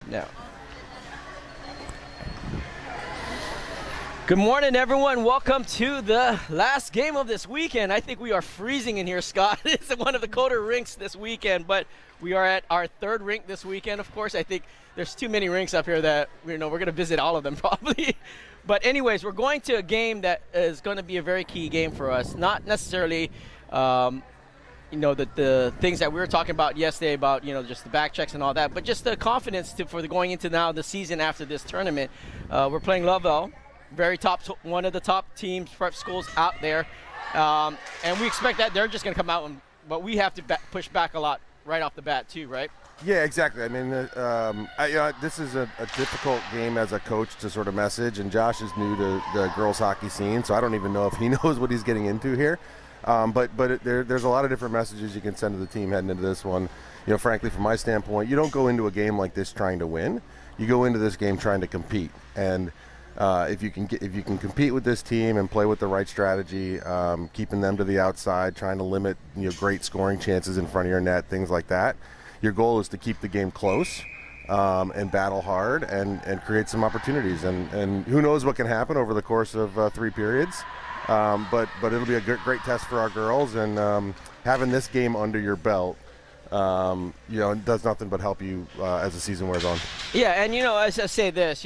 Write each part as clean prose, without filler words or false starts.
now. Good morning, everyone. Welcome to the last game of this weekend. I think we are freezing in here, Scott. It's one of the colder rinks this weekend, but we are at our third rink this weekend. Of course, I think there's too many rinks up here that we're going to visit all of them probably. But anyways, we're going to a game that is going to be a very key game for us. Not necessarily, the things that we were talking about yesterday about, just the back checks and all that, but just the confidence for going into now the season after this tournament. We're playing Lovell. Very top, one of the top teams, prep schools out there, and we expect that they're just going to come out, but we have to push back a lot right off the bat too, right? Yeah, exactly. I mean, this is a difficult game as a coach to sort of message, and Josh is new to the girls hockey scene, so I don't even know if he knows what he's getting into here. There's a lot of different messages you can send to the team heading into this one. Frankly, from my standpoint, you don't go into a game like this trying to win. You go into this game trying to compete, and if you can compete with this team and play with the right strategy, keeping them to the outside, trying to limit great scoring chances in front of your net, things like that. Your goal is to keep the game close and battle hard and create some opportunities. And who knows what can happen over the course of 3 periods. But it'll be a great test for our girls, and having this game under your belt does nothing but help you as the season wears on. Yeah, and as I say this,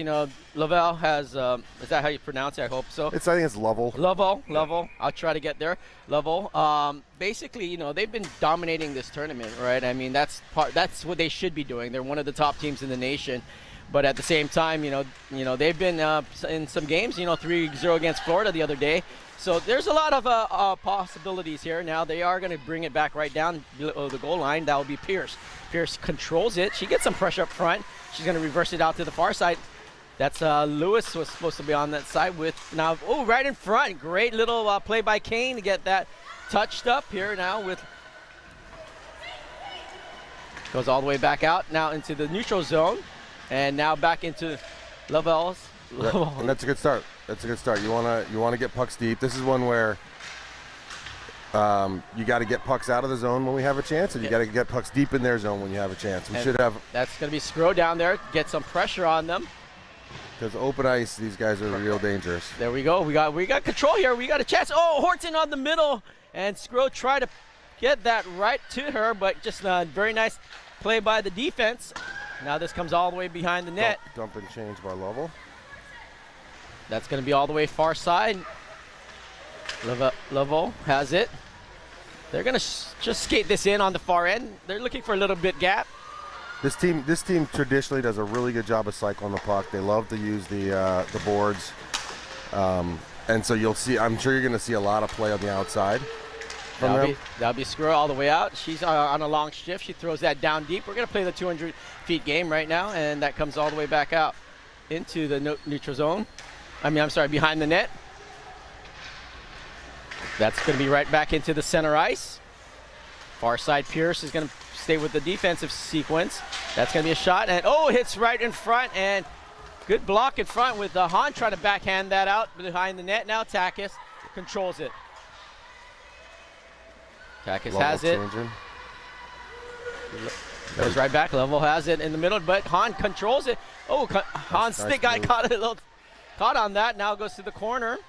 Lovell has, is that how you pronounce it? I hope so. I think it's Lovell. Lovell. I'll try to get there. Lovell. Basically, they've been dominating this tournament, right? I mean, that's what they should be doing. They're one of the top teams in the nation. But at the same time, they've been in some games, 3-0 against Florida the other day. So there's a lot of possibilities here. Now they are going to bring it back right down below the goal line. That will be Pierce. Pierce controls it. She gets some pressure up front. She's going to reverse it out to the far side. That's Lewis was supposed to be on that side with now. Oh, right in front. Great little play by Kane to get that touched up here now with. Goes all the way back out now into the neutral zone. And now back into Lovell's. And that's a good start. You wanna get pucks deep. This is one where you got to get pucks out of the zone when we have a chance, and you got to get pucks deep in their zone when you have a chance. We should have. That's going to be Sgro down there. Get some pressure on them. Because open ice, these guys are real dangerous. There we go. We got control here. We got a chance. Oh, Horton on the middle, and Sgro tried to get that right to her, but just a very nice play by the defense. Now this comes all the way behind the net. Dump and change by Lovell. That's going to be all the way far side. Lovell has it. They're going to just skate this in on the far end. They're looking for a little bit gap. This team traditionally does a really good job of cycling the puck. They love to use the boards, and so you'll see. I'm sure you're going to see a lot of play on the outside. That'll be Sgro all the way out. She's on a long shift. She throws that down deep. We're going to play the 200 feet game right now, and that comes all the way back out into the neutral zone. Behind the net. That's going to be right back into the center ice. Far side Pierce is going to stay with the defensive sequence. That's going to be a shot, and hits right in front, and good block in front with Hahn trying to backhand that out behind the net. Now Takis controls it. Takis has it. Goes right back. Lovell has it in the middle, but Hahn controls it. Oh, Hahn's stick got caught on that. Now goes to the corner.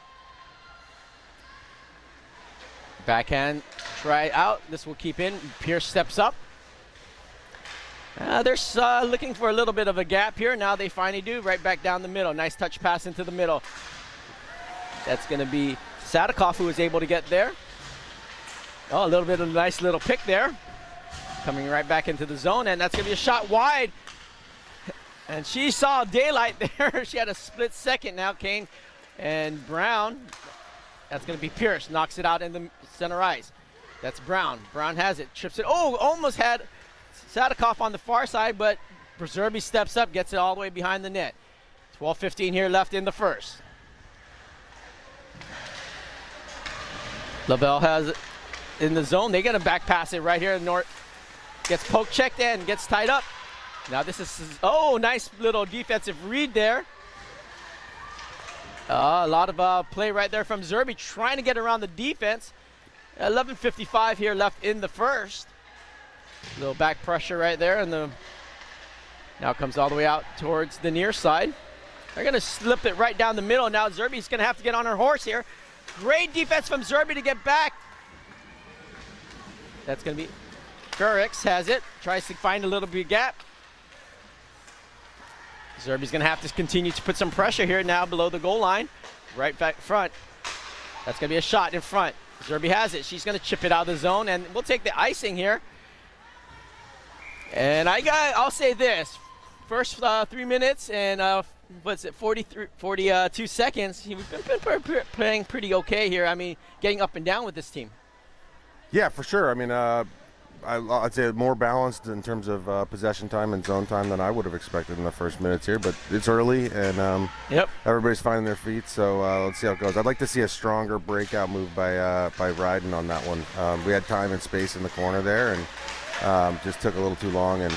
Backhand try out. This will keep in. Pierce steps up. They're looking for a little bit of a gap here. Now they finally do. Right back down the middle. Nice touch pass into the middle. That's going to be Sadikoff who was able to get there. Oh, a little bit of a nice little pick there. Coming right back into the zone, and that's going to be a shot wide. And she saw daylight there. She had a split second now, Kane and Brown. That's going to be Pierce. Knocks it out in the center ice. That's Brown. Brown has it. Trips it. Oh, almost had Sadikoff on the far side, but Brzerby steps up, gets it all the way behind the net. 12:15 here left in the first. Lovell has it in the zone. They get a back pass it right here in North. Gets poke checked in, gets tied up. Now this is, nice little defensive read there. A lot of play right there from Zerby trying to get around the defense. 11:55 here left in the first. Little back pressure right there. And Now comes all the way out towards the near side. They're going to slip it right down the middle. Now Zerby's going to have to get on her horse here. Great defense from Zerby to get back. That's going to be Ferrix has it. Tries to find a little bit of gap. Zerby's going to have to continue to put some pressure here now below the goal line. Right back front. That's going to be a shot in front. Zerby has it. She's going to chip it out of the zone, and we'll take the icing here. And I'll say this. First 3 minutes and 42 seconds, we've been playing pretty okay here. I mean, getting up and down with this team. Yeah, for sure. I mean, I'd say more balanced in terms of possession time and zone time than I would have expected in the first minutes here. But it's early, and everybody's finding their feet. So let's see how it goes. I'd like to see a stronger breakout move by Ryden on that one. We had time and space in the corner there, and just took a little too long and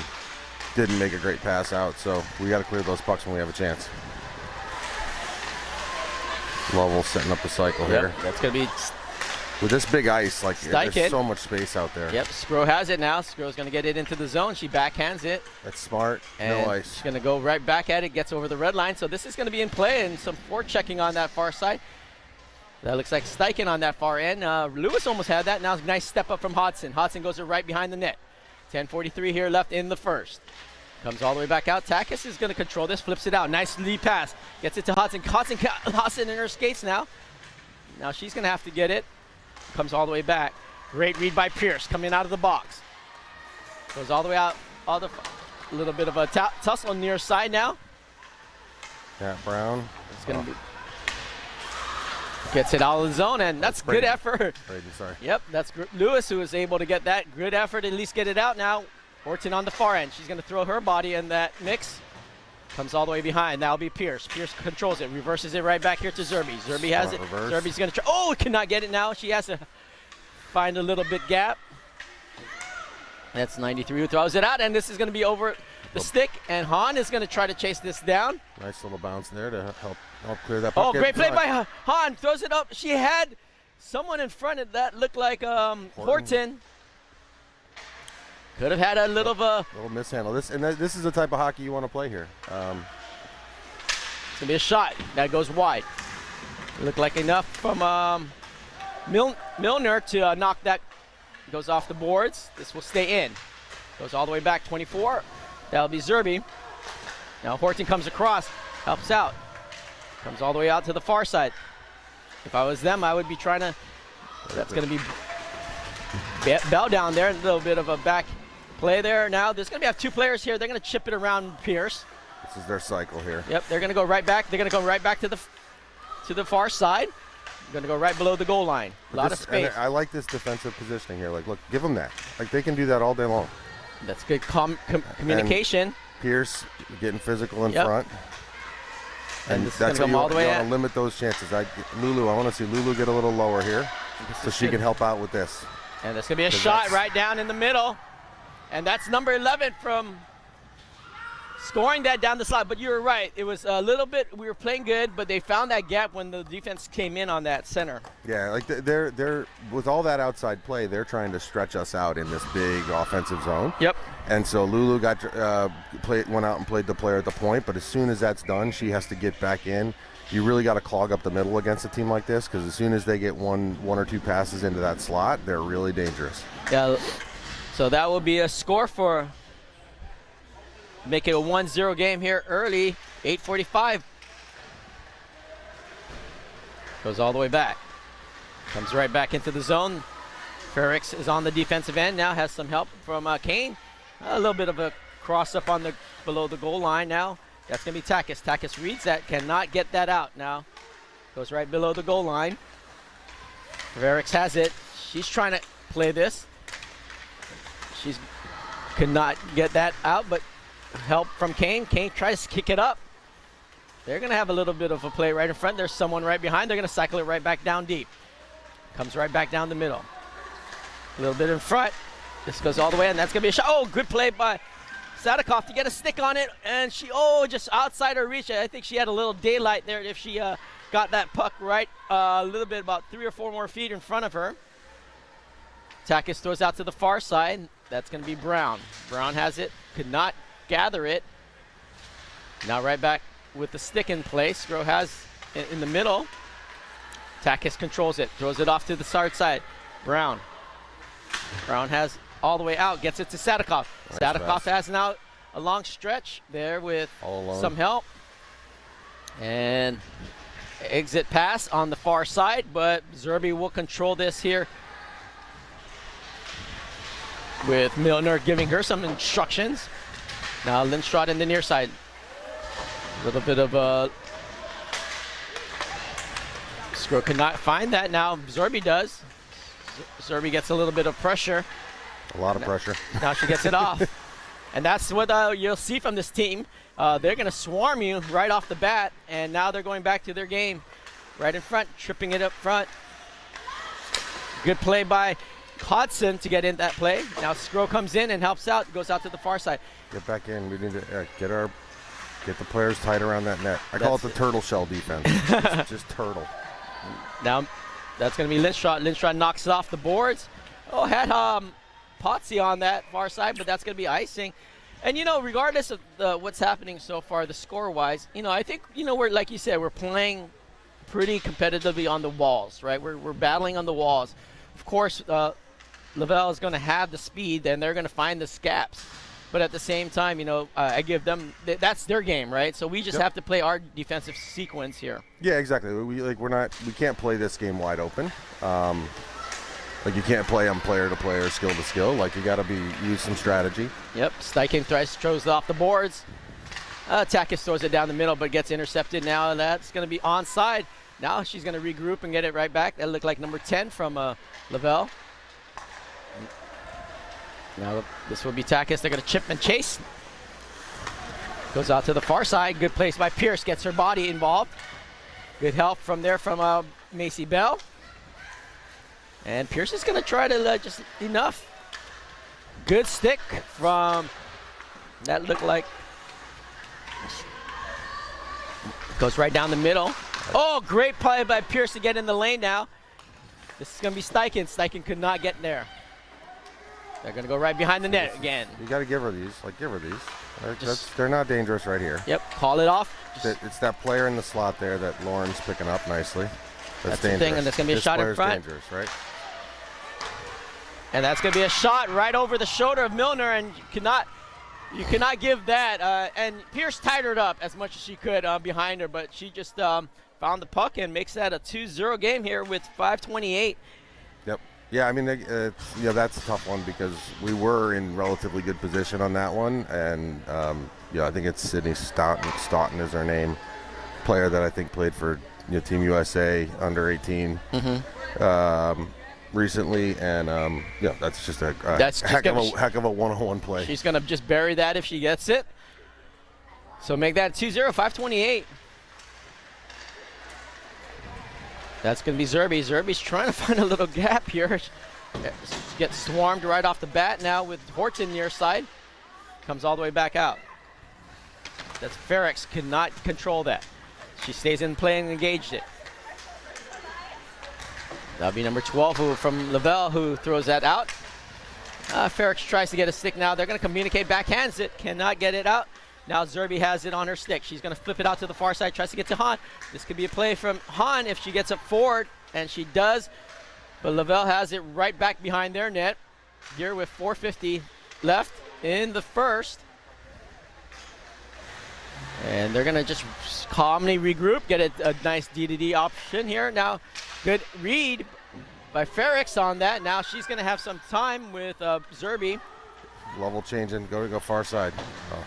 didn't make a great pass out. So we got to clear those pucks when we have a chance. Lovell setting up the cycle here. That's going to be. With this big ice, like Steichen. There's so much space out there. Yep, Sgro has it now. Sgro's going to get it into the zone. She backhands it. That's smart. And no ice. She's going to go right back at it, gets over the red line. So this is going to be in play, and some forechecking on that far side. That looks like Steichen on that far end. Lewis almost had that. Now a nice step up from Hodson. Hodson goes right behind the net. 10:43 here left in the first. Comes all the way back out. Takis is going to control this, flips it out. Nice lead pass. Gets it to Hodson. Hodson in her skates now. Now she's going to have to get it. Comes all the way back. Great read by Pierce coming out of the box. Goes all the way out. A little bit of a tussle near side now. Yeah, Brown. It's going to be. Gets it out of the zone, and that's good effort. Braden, sorry. Yep, that's Lewis who was able to get that. Good effort, at least get it out now. Horton on the far end. She's going to throw her body in that mix. Comes all the way behind. That'll be Pierce. Pierce controls it. Reverses it right back here to Zerby. Zerby has it. Reverse. Zerby's going to try. Oh, cannot get it now. She has to find a little bit gap. That's 93 who throws it out, and this is going to be over the stick, and Hahn is going to try to chase this down. Nice little bounce there to help clear that puck. Oh, great play by Hahn. Throws it up. She had someone in front of that looked like Horton. Could have had a little mishandle. This is the type of hockey you want to play here. It's going to be a shot. That goes wide. Looked like enough from Milner to knock that. Goes off the boards. This will stay in. Goes all the way back, 24. That'll be Zerby. Now Horton comes across, helps out. Comes all the way out to the far side. If I was them, I would be trying to. That's going to be Bell down there. A little bit of a back play there. Now there's going to have two players here. They're going to chip it around Pierce. This is their cycle here. Yep, they're going to go right back. They're going to go right back to the far side. Going to go right below the goal line. A lot of space. I like this defensive positioning here. Like, look, give them that. Like, they can do that all day long. That's good communication. And Pierce getting physical in front. And that's how you want to limit those chances. I want to see Lulu get a little lower here so she can help out with this. And there's going to be a shot right down in the middle. And that's number 11 from scoring that down the slot. But you were right. It was a little bit, we were playing good, but they found that gap when the defense came in on that center. Yeah, like they're with all that outside play, they're trying to stretch us out in this big offensive zone. Yep. And so Lulu went out and played the player at the point, but as soon as that's done, she has to get back in. You really got to clog up the middle against a team like this, because as soon as they get one or two passes into that slot, they're really dangerous. Yeah. So that will be a score for make it a 1-0 game here early. 8:45. Goes all the way back. Comes right back into the zone. Ferrix is on the defensive end now. Has some help from Kane. A little bit of a cross up on below the goal line now. That's going to be Takis. Takis reads that. Cannot get that out now. Goes right below the goal line. Ferrix has it. She's trying to play this. She could not get that out, but help from Kane. Kane tries to kick it up. They're going to have a little bit of a play right in front. There's someone right behind. They're going to cycle it right back down deep. Comes right back down the middle. A little bit in front. This goes all the way, and that's going to be a shot. Oh, good play by Sadikov to get a stick on it, and she, just outside her reach. I think she had a little daylight there if she got that puck right a little bit, about 3 or 4 more feet in front of her. Takis throws out to the far side. That's going to be Brown. Brown has it, could not gather it. Now right back with the stick in place. Sgro has in the middle. Takis controls it, throws it off to the hard side. Brown has all the way out, gets it to Sadikov. Nice Sadikov pass. has now a long stretch there with some help. And exit pass on the far side, but Zerby will control this here with Milner giving her some instructions. Now Lindström in the near side. A little bit of a... Sgro could not find that. Now Zerby does. Zerby gets a little bit of pressure. A lot of pressure. Now she gets it off. And that's what you'll see from this team. They're going to swarm you right off the bat, and now they're going back to their game right in front, tripping it up front. Good play by Hodson to get in that play. Now Sgro comes in and helps out, goes out to the far side. Get back in. We need to get the players tight around that net. I call it the turtle shell defense. just turtle. Now that's going to be Lindström. Lindström knocks it off the boards. Oh, had Potsy on that far side, but that's going to be icing. And, you know, regardless of what's happening so far, the score-wise, you know, I think, you know, we're, like you said, we're playing pretty competitively on the walls, right? We're battling on the walls. Of course, Lavelle is going to have the speed, and they're going to find the scaps. But at the same time, you know, I give them that's their game, right? So we just have to play our defensive sequence here. Yeah, exactly. We can't play this game wide open. Like you can't play them player to player, skill to skill. Like you got to use some strategy. Yep. Steichen throws it off the boards. Takis throws it down the middle, but gets intercepted now. That's going to be onside. Now she's going to regroup and get it right back. That looked like number 10 from Lavelle. Now this will be Takis. They're going to chip and chase. Goes out to the far side. Good place by Pierce. Gets her body involved. Good help from there from Macy Bell. And Pierce is going to try to just enough. Good stick from, that looked like, goes right down the middle. Oh, great play by Pierce to get in the lane now. This is going to be Steichen. Steichen could not get there. They're going to go right behind the net again. You got to give her these. Like, give her these. They're not dangerous right here. Yep, call it off. It's that player in the slot there that Lauren's picking up nicely. That's dangerous. the thing, and that's going to be a shot in front. Dangerous, right? And that's going to be a shot right over the shoulder of Milner, and you cannot give that. And Pierce tied her up as much as she could behind her, but she just found the puck and makes that a 2-0 game here with 5:28. Yep. Yeah, I mean, that's a tough one because we were in relatively good position on that one, and I think it's Sydney Stoughton is her name, player that I think played for Team USA under 18. Recently, and that's just a heck of a one-on-one play. She's going to just bury that if she gets it. So make that 2-0, 5:28. That's going to be Zerby. Zerby's trying to find a little gap here. Gets swarmed right off the bat now with Horton near side. Comes all the way back out. That's Ferrex cannot control that. She stays in play and engaged it. That'll be number 12 from Lavelle who throws that out. Ferrex tries to get a stick now. They're going to communicate, backhands it, cannot get it out. Now Zerby has it on her stick. She's going to flip it out to the far side, tries to get to Hahn. This could be a play from Hahn if she gets up forward, and she does. But Lavelle has it right back behind their net here with 4:50 left in the first. And they're going to just calmly regroup, get a nice D-to-D option here. Now, good read by Ferrex on that. Now she's going to have some time with Zerby. Level changing, go far side. Oh.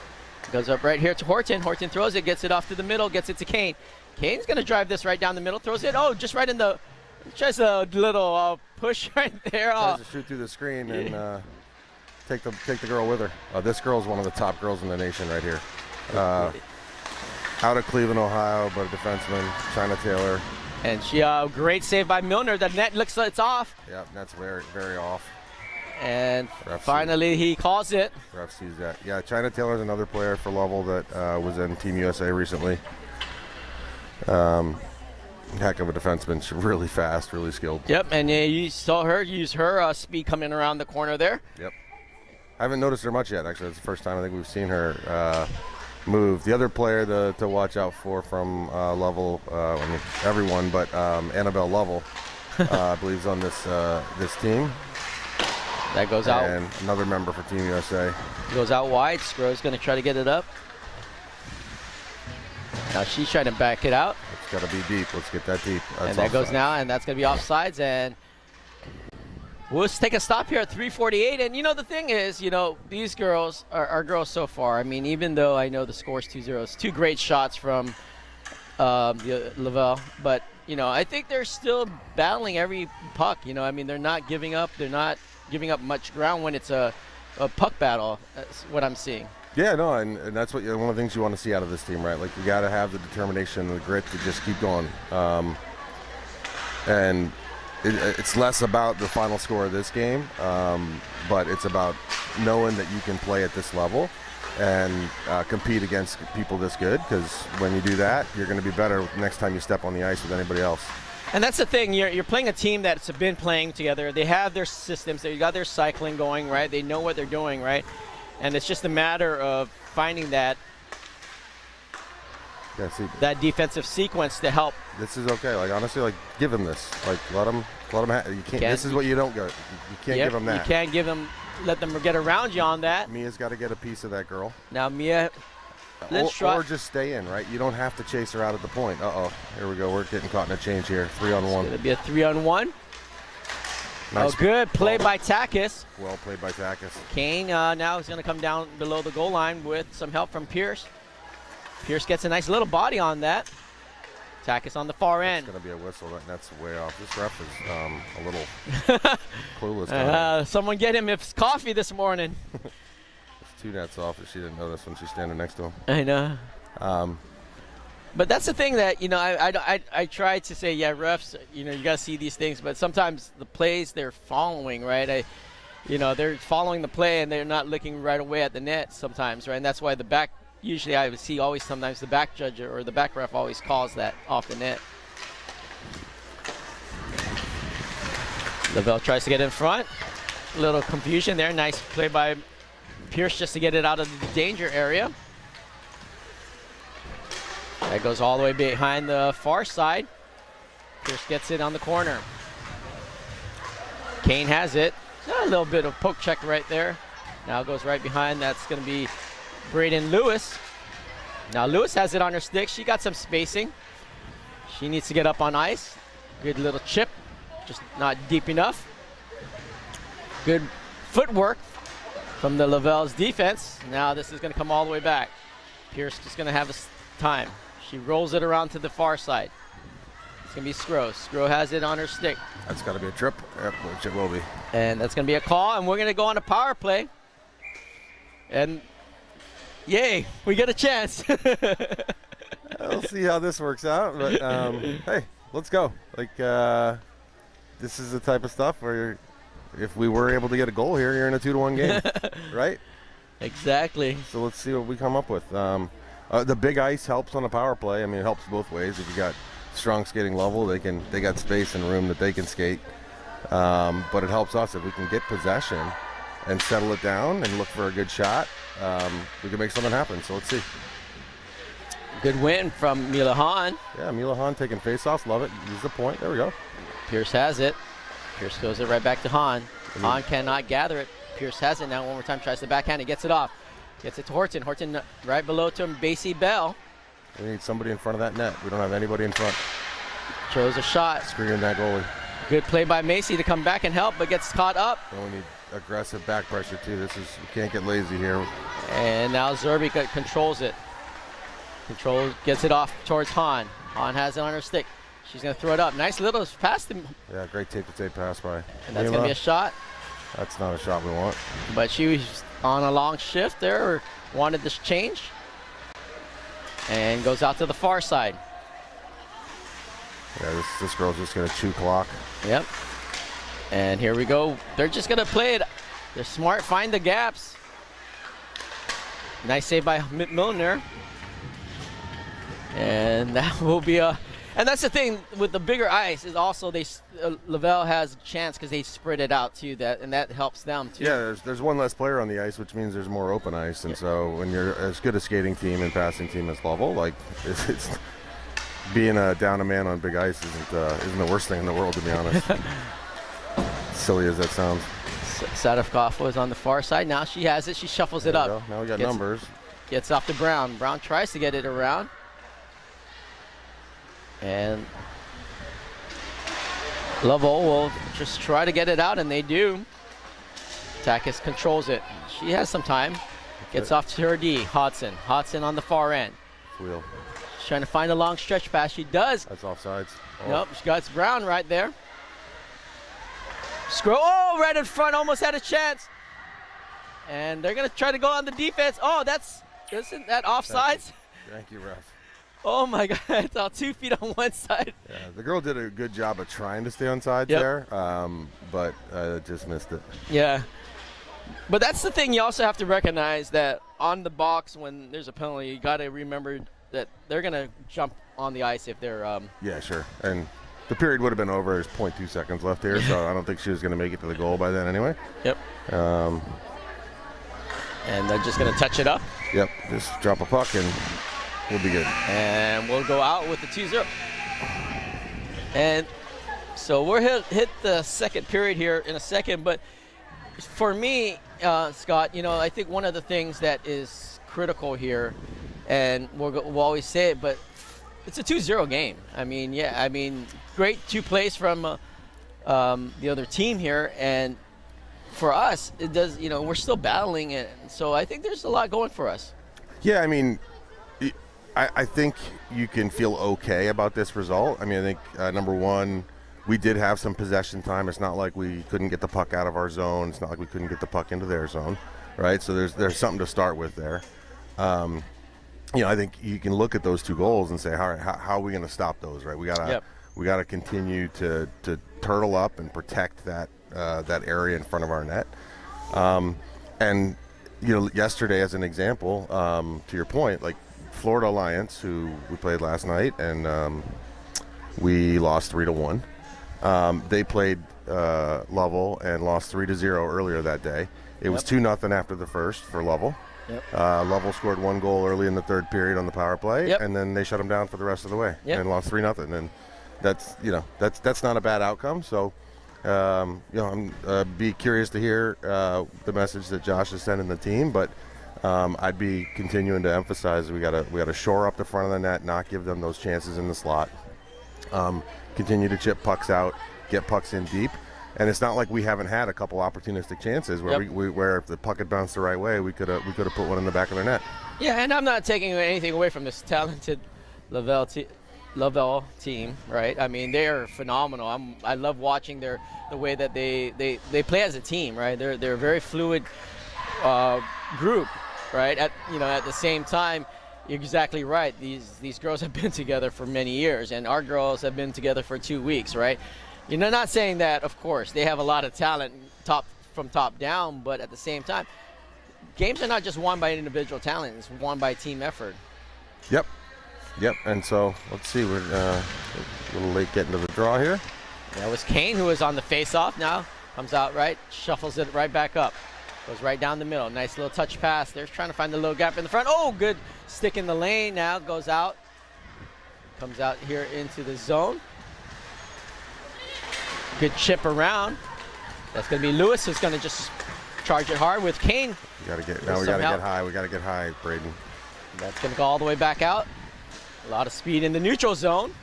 Goes up right here to Horton. Horton throws it, gets it off to the middle, gets it to Kane. Kane's going to drive this right down the middle, throws it. Oh, just right in the, just a little push right there. Tries to shoot through the screen and take the girl with her. This girl's one of the top girls in the nation right here. Out of Cleveland, Ohio, but a defenseman, China Taylor. And she, great save by Milner. The net looks like it's off. Yeah, that's very, very off. And finally, he calls it. Ref sees that. Yeah, China Taylor's another player for Lovell that was in Team USA recently. Heck of a defenseman. She's really fast, really skilled. Yep, and you saw her use her speed coming around the corner there. Yep. I haven't noticed her much yet, actually. It's the first time I think we've seen her move. The other player to watch out for from Level, I mean everyone, but Annabelle Lovell, I believe is on this team. That goes out. And another member for Team USA. Goes out wide. Sgro's going to try to get it up. Now she's trying to back it out. It's got to be deep. Let's get that deep. That's and that goes offsides. now, and that's going to be offsides. And we'll just take a stop here at 3:48. And, you know, the thing is, you know, these girls are girls so far. I mean, even though I know the score's 2-0, it's 2 great shots from Lavelle. But, you know, I think they're still battling every puck. You know, I mean, they're not giving up. They're not giving up much ground when it's a puck battle. That's what I'm seeing. Yeah, no, and that's what one of the things you want to see out of this team, right? Like, you got to have the determination and the grit to just keep going. And it's less about the final score of this game, but it's about knowing that you can play at this level and compete against people this good, because when you do that, you're going to be better next time you step on the ice with anybody else. And that's the thing. You're playing a team that's been playing together. They have their systems. They got their cycling going, right? They know what they're doing, right? And it's just a matter of finding that defensive sequence to help. This is okay. Like, honestly, like, give him this. Like, let him. You can't. This is what you don't go. You can't give him that. You can't give them. Let them get around you on that. Mia's got to get a piece of that girl. Now Mia. Or just stay in, right? You don't have to chase her out at the point. Uh-oh. Here we go. We're getting caught in a change here. 3-on-1. It's going to be a 3-on-1. Nice. Oh, good play by Takis. Well played by Takis. Kane now is going to come down below the goal line with some help from Pierce. Pierce gets a nice little body on that. Takis on the far end. It's going to be a whistle. That's way off. This ref is a little clueless. Someone get him his coffee this morning. It's 2 nets off if she didn't notice when she's standing next to him. I know. But that's the thing that, you know, I try to say, yeah, refs, you know, you got to see these things. But sometimes the plays they're following, right? You know, they're following the play and they're not looking right away at the net sometimes, right? And that's why the back, usually I would see always sometimes the back judge or the back ref always calls that off the net. Lavelle tries to get in front. A little confusion there. Nice play by Pierce just to get it out of the danger area. That goes all the way behind the far side. Pierce gets it on the corner. Kane has it. A little bit of poke check right there. Now goes right behind. That's going to be Brayden Lewis. Now Lewis has it on her stick. She got some spacing. She needs to get up on ice. Good little chip. Just not deep enough. Good footwork from the Lavelle's defense. Now this is going to come all the way back. Pierce just going to have his time. She rolls it around to the far side. It's going to be Sgro. Sgro has it on her stick. That's got to be a trip. Yep, which it will be. And that's going to be a call, and we're going to go on a power play. And yay, we get a chance. We'll see how this works out. But hey, let's go. Like, this is the type of stuff where if we were able to get a goal here, you're in a 2-1 game, right? Exactly. So let's see what we come up with. The big ice helps on a power play. I mean, it helps both ways. If you got strong skating level, they got space and room that they can skate. But it helps us if we can get possession and settle it down and look for a good shot. We can make something happen. So let's see. Good win from Mila Hahn. Yeah, Mila Hahn taking face-offs. Love it. Use the point. There we go. Pierce has it. Pierce goes it right back to Hahn. Hahn cannot gather it. Pierce has it now. One more time, tries to backhand. He gets it off. Gets it to Horton. Horton right below to him. Basie Bell. We need somebody in front of that net. We don't have anybody in front. Chose a shot. Screening that goalie. Good play by Macy to come back and help, but gets caught up. And we need aggressive back pressure too. We can't get lazy here. And now Zerbe controls it. Gets it off towards Hahn. Hahn has it on her stick. She's going to throw it up. Nice little pass. Yeah, great tape-to-tape pass by. And that's going to be a shot. That's not a shot we want. But she was on a long shift there, or wanted this change. And goes out to the far side. Yeah, this girl's just going to chew clock. Yep. And here we go. They're just going to play it. They're smart, find the gaps. Nice save by Milner. And that will be a And that's the thing with the bigger ice is also Lavelle has a chance because they spread it out too, and that helps them too. Yeah, there's one less player on the ice, which means there's more open ice, and so when you're as good a skating team and passing team as Lovell, like it's being down a man on big ice isn't the worst thing in the world, to be honest. Silly as that sounds. Sadovkov was on the far side. Now she has it. She shuffles it up. Go. Now we got numbers. Gets off to Brown. Brown tries to get it around. And Lovell will just try to get it out, and they do. Takis controls it. She has some time. Gets off to her D. Hodson. Hodson on the far end. Wheel. She's trying to find a long stretch pass. She does. That's offsides. Oh. Nope, she got Brown right there. Sgro, oh, right in front, almost had a chance. And they're going to try to go on the defense. Oh, isn't that offsides? Thank you, ref. Oh my God, it's all 2 feet on one side. Yeah, the girl did a good job of trying to stay on sides there, but just missed it. Yeah, but that's the thing you also have to recognize, that on the box when there's a penalty, you got to remember that they're going to jump on the ice if they're... Yeah, sure, and the period would have been over. There's 0.2 seconds left here, so I don't think she was going to make it to the goal by then anyway. Yep. And they're just going to touch it up. Yep, just drop a puck and we'll be good. And we'll go out with the 2-0. And so we're hit the second period here in a second. But for me, Scott, I think one of the things that is critical here, and we'll always say it, but it's a 2-0 game. Great 2 plays from the other team here. And for us, it does, we're still battling it. So I think there's a lot going for us. Yeah, I think you can feel okay about this result. I think, number one, we did have some possession time. It's not like we couldn't get the puck out of our zone. It's not like we couldn't get the puck into their zone, right? So there's something to start with there. I think you can look at those 2 goals and say, all right, how are we going to stop those, right? We gotta continue to turtle up and protect that area in front of our net. And yesterday, as an example, to your point, like Florida Alliance, who we played last night, and we lost 3-1. They played Lovell and lost 3-0 earlier that day. It was 2-0 after the first for Lovell. Yep. Lovell scored 1 goal early in the 3rd period on the power play, and then they shut them down for the rest of the way and lost 3-0. And that's not a bad outcome. So. I'm be curious to hear the message that Josh is sending the team, but I'd be continuing to emphasize we gotta shore up the front of the net, not give them those chances in the slot. Continue to chip pucks out, get pucks in deep, and it's not like we haven't had a couple opportunistic chances where where if the puck had bounced the right way, we could have put one in the back of their net. Yeah, and I'm not taking anything away from this talented Lavelle team, right? They are phenomenal. I love watching the way that they play as a team, right? They're a very fluid group, right? At the same time, you're exactly right. These girls have been together for many years, and our girls have been together for 2 weeks, right? Not saying that, of course, they have a lot of talent from top down, but at the same time, games are not just won by individual talent; it's won by team effort. Yep, and so let's see. We're a little late getting to the draw here. That was Kane who was on the face-off now. Comes out right, shuffles it right back up. Goes right down the middle. Nice little touch pass. They're trying to find the little gap in the front. Oh, good stick in the lane now. Goes out. Comes out here into the zone. Good chip around. That's going to be Lewis who's going to just charge it hard with Kane. We got to get high. We got to get high, Braden. That's going to go all the way back out. A lot of speed in the neutral zone.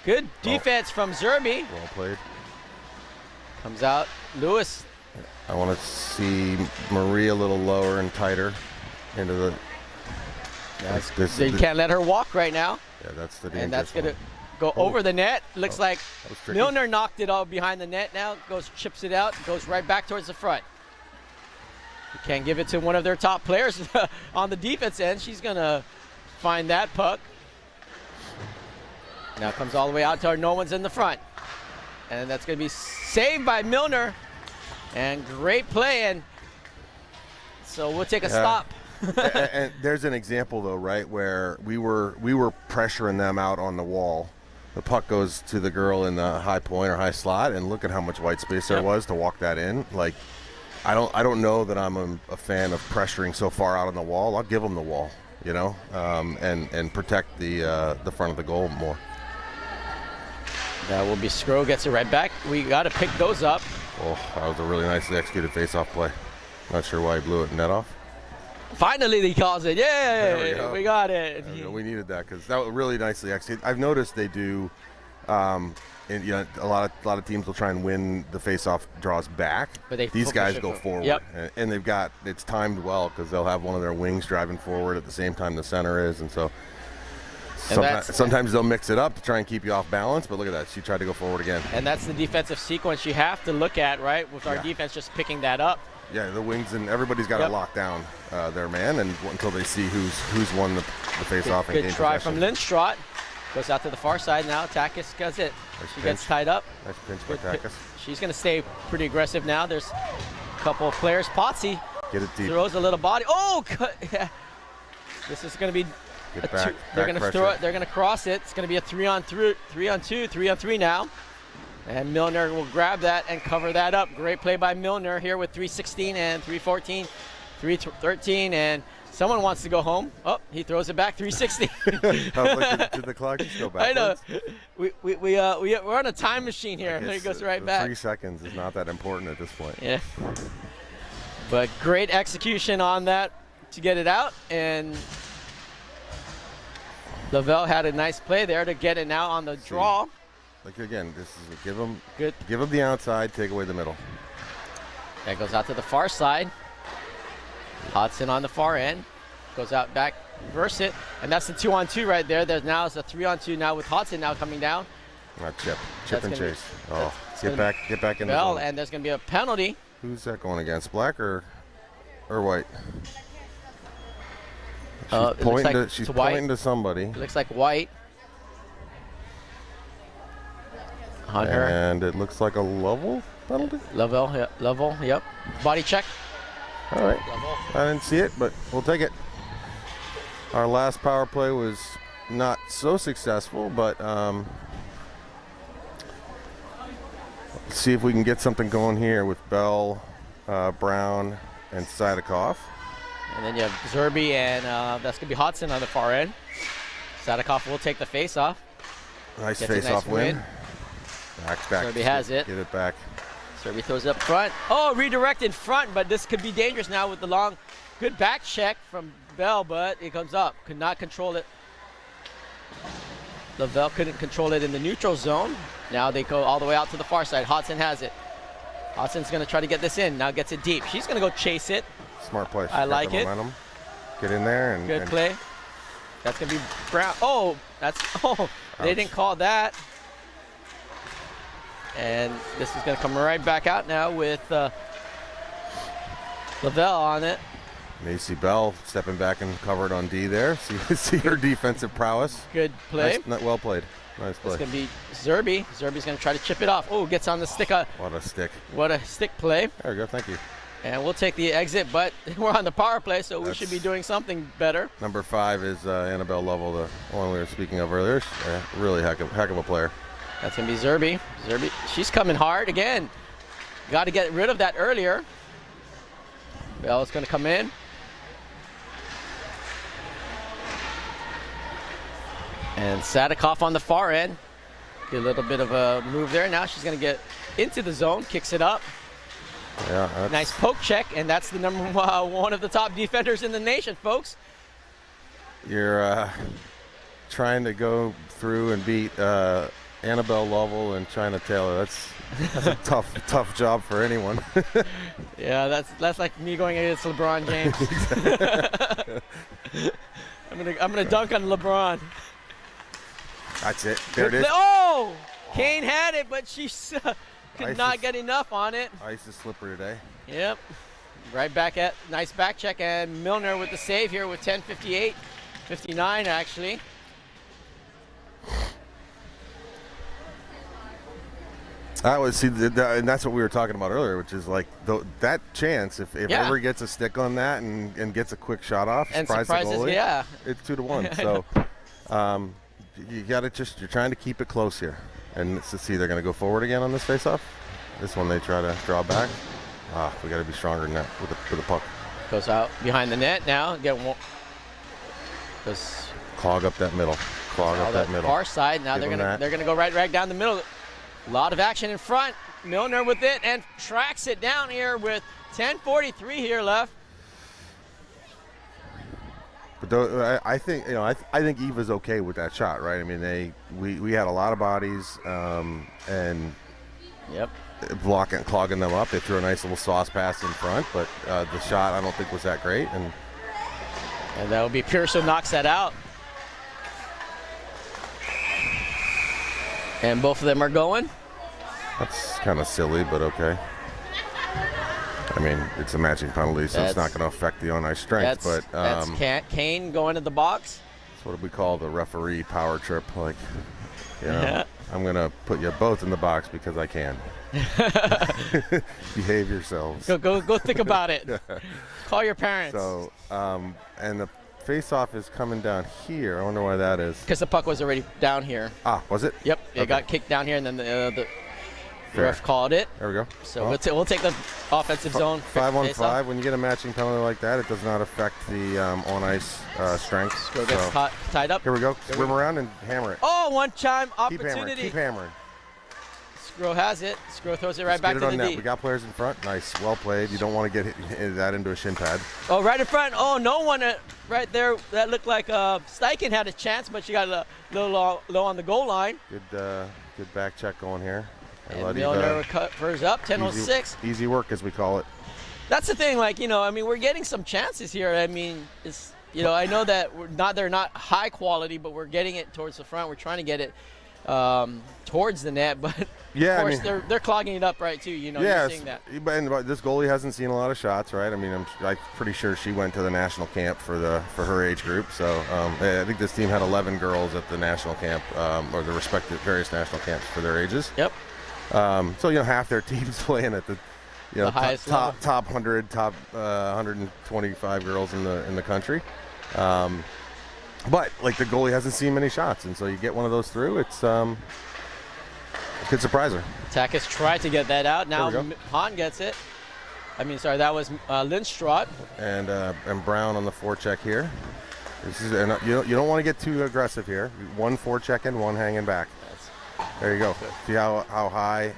Good defense from Zerby. Well played. Comes out Lewis. I want to see Marie a little lower and tighter into the. You can't let her walk right now. Yeah, that's the dangerous. And that's going to go over the net. Looks like Milner knocked it all behind the net now. Chips it out, goes right back towards the front. You can't give it to one of their top players on the defense end. She's going to find that puck. Now comes all the way out to her. No one's in the front. And that's going to be saved by Milner. And great play. And so we'll take a stop. And there's an example, though, right, where we were pressuring them out on the wall. the puck goes to the girl in the high point or high slot, and look at how much white space there was to walk that in. Like, I don't know that I'm a fan of pressuring so far out on the wall. I'll give them the wall, you know, and protect the front of the goal more. That will be Sgro gets it right back. We got to pick those up. Oh, that was a really nicely executed face-off play. Not sure why he blew it net off. Finally, he calls it. Yeah, we got it. We needed that because that was really nicely executed. I've noticed they do, and you know, a lot of teams will try and win the face-off draws back. But these guys go forward, and they've got it's timed well because they'll have one of their wings driving forward at the same time the center is, and so. Sometimes they'll mix it up to try and keep you off balance, but look at that. She tried to go forward again. And that's the defensive sequence you have to look at, right, with our defense just picking that up. Yeah, the wings, and everybody's got to lock down their man and until they see who's won the face-off and gain possession. Good try possession. from Lindström. Goes out to the far side now. Takis does it. She gets tied up. Nice pinch by Takis. She's going to stay pretty aggressive now. There's a couple of players. Potsy get it deep. Throws a little body. Oh, this is going to be they're going to throw it. They're going to cross it. It's going to be a 3-on-2, 3-on-3 now. And Milner will grab that and cover that up. Great play by Milner here with 3:16 and 3:14, 3:13, and someone wants to go home. Oh, he throws it back. 3:16. I was like, did the clock just go backwards? I know. We're on a time machine here. There he goes right back. 3 seconds is not that important at this point. Yeah. But great execution on that to get it out, and Lavelle had a nice play there to get it now on the draw. Like again, this is give them the outside, take away the middle. That goes out to the far side. Hodson on the far end, goes out back, reverse it, and that's the 2-on-2 right there. There's now it's a 3-on-2 now with Hodson now coming down. Chip and chase. Get back in the zone. And there's going to be a penalty. Who's that going against? Black or white? She's pointing to somebody. It looks like white. On her. And it looks like a level penalty? Level, yep. Body check. All right. Level. I didn't see it, but we'll take it. Our last power play was not so successful, but let's see if we can get something going here with Bell, Brown, and Sadikov. And then you have Zerby, and that's going to be Hodson on the far end. Sadikov will take the face-off. Nice face-off win. Back. Zerby has it. Get it back. Zerby throws it up front. Oh, redirect in front, but this could be dangerous now with the long, good back check from Bell, but it comes up. Could not control it. Lavelle couldn't control it in the neutral zone. Now they go all the way out to the far side. Hodson has it. Hodson's going to try to get this in. Now gets it deep. She's going to go chase it. Smart play. I like it. Momentum. Get in there and good play. That's going to be Brown. Oh, they didn't call that. And this is going to come right back out now with Lavelle on it. Macy Bell stepping back and covered on D there. See her defensive prowess. Good play. Well played. Nice play. It's going to be Zerby. Zerby's going to try to chip it off. Oh, gets on the stick. What a stick. What a stick play. There we go. Thank you. And we'll take the exit, but we're on the power play, so we should be doing something better. Number 5 is Annabelle Lovell, the one we were speaking of earlier. Really heck of a player. That's going to be Zerby. Zerby, she's coming hard again. Got to get rid of that earlier. Bell is going to come in. And Sadikov on the far end. Get a little bit of a move there. Now she's going to get into the zone, kicks it up. Yeah, nice poke check, and that's the number one of the top defenders in the nation, folks. You're trying to go through and beat Annabelle Lovell and China Taylor. That's a tough job for anyone. Yeah, that's like me going against LeBron James. I'm gonna dunk on LeBron. That's it. There it is. Oh, Kane had it, but she could not get enough on it. Ice is slippery today. Yep. Right back at nice back check, and Milner with the save here with 10:58, 59 actually. And that's what we were talking about earlier, which is like that chance, if ever gets a stick on that and gets a quick shot off, and surprise the goalie, yeah, it's 2-1. So, you got to you're trying to keep it close here. And let's see, they're going to go forward again on this face-off. This one they try to draw back. We got to be stronger than that with the puck. Goes out behind the net now. Goes clog up that middle. Clog up that middle. Far side. Now they're gonna go right down the middle. A lot of action in front. Milner with it and tracks it down here with 10:43 here left. But I think I think Eva's okay with that shot, right? I mean, we had a lot of bodies and clogging them up. They threw a nice little sauce pass in front, but the shot I don't think was that great. And that will be Pierce who knocks that out. And both of them are going. That's kind of silly, but okay. I mean, it's a matching penalty, so it's not going to affect the on-ice strength. That's Kane going to the box. That's what we call the referee power trip. Like, I'm going to put you both in the box because I can. Behave yourselves. Go think about it. Call your parents. So, and the face-off is coming down here. I wonder why that is. Because the puck was already down here. Was it? Yep. It got kicked down here, and then the ref called it. There we go. So we'll take the offensive zone. 5-on-5. When you get a matching penalty like that, it does not affect the on-ice strength. Sgro gets tied up. Here we go. Swim around and hammer it. Oh, one-time opportunity. Keep hammering. Sgro has it. Sgro throws it right back to the net. D. We got players in front. Nice. Well played. You don't want to get that into a shin pad. Oh, right in front. Oh, no one right there. That looked like Steichen had a chance, but she got a little low on the goal line. Good back check going here. And Milner covers up, 10:06. Easy work, as we call it. That's the thing, I mean, we're getting some chances here. I mean, it's, I know that they're not high quality, but we're getting it towards the front. We're trying to get it towards the net, but of course they're clogging it up, right, too. You're seeing that. But this goalie hasn't seen a lot of shots, right? I mean, I'm pretty sure she went to the national camp for her age group. So I think this team had 11 girls at the national camp or the respective various national camps for their ages. Yep. So half their teams playing at the highest top 100, top 125 girls in the country. But the goalie hasn't seen many shots, and so you get one of those through. It could surprise her. Takis tried to get that out. Now Hahn gets it. That was Lindström. And Brown on the forecheck here. You don't want to get too aggressive here. One forechecking, one hanging back. There you go. See how high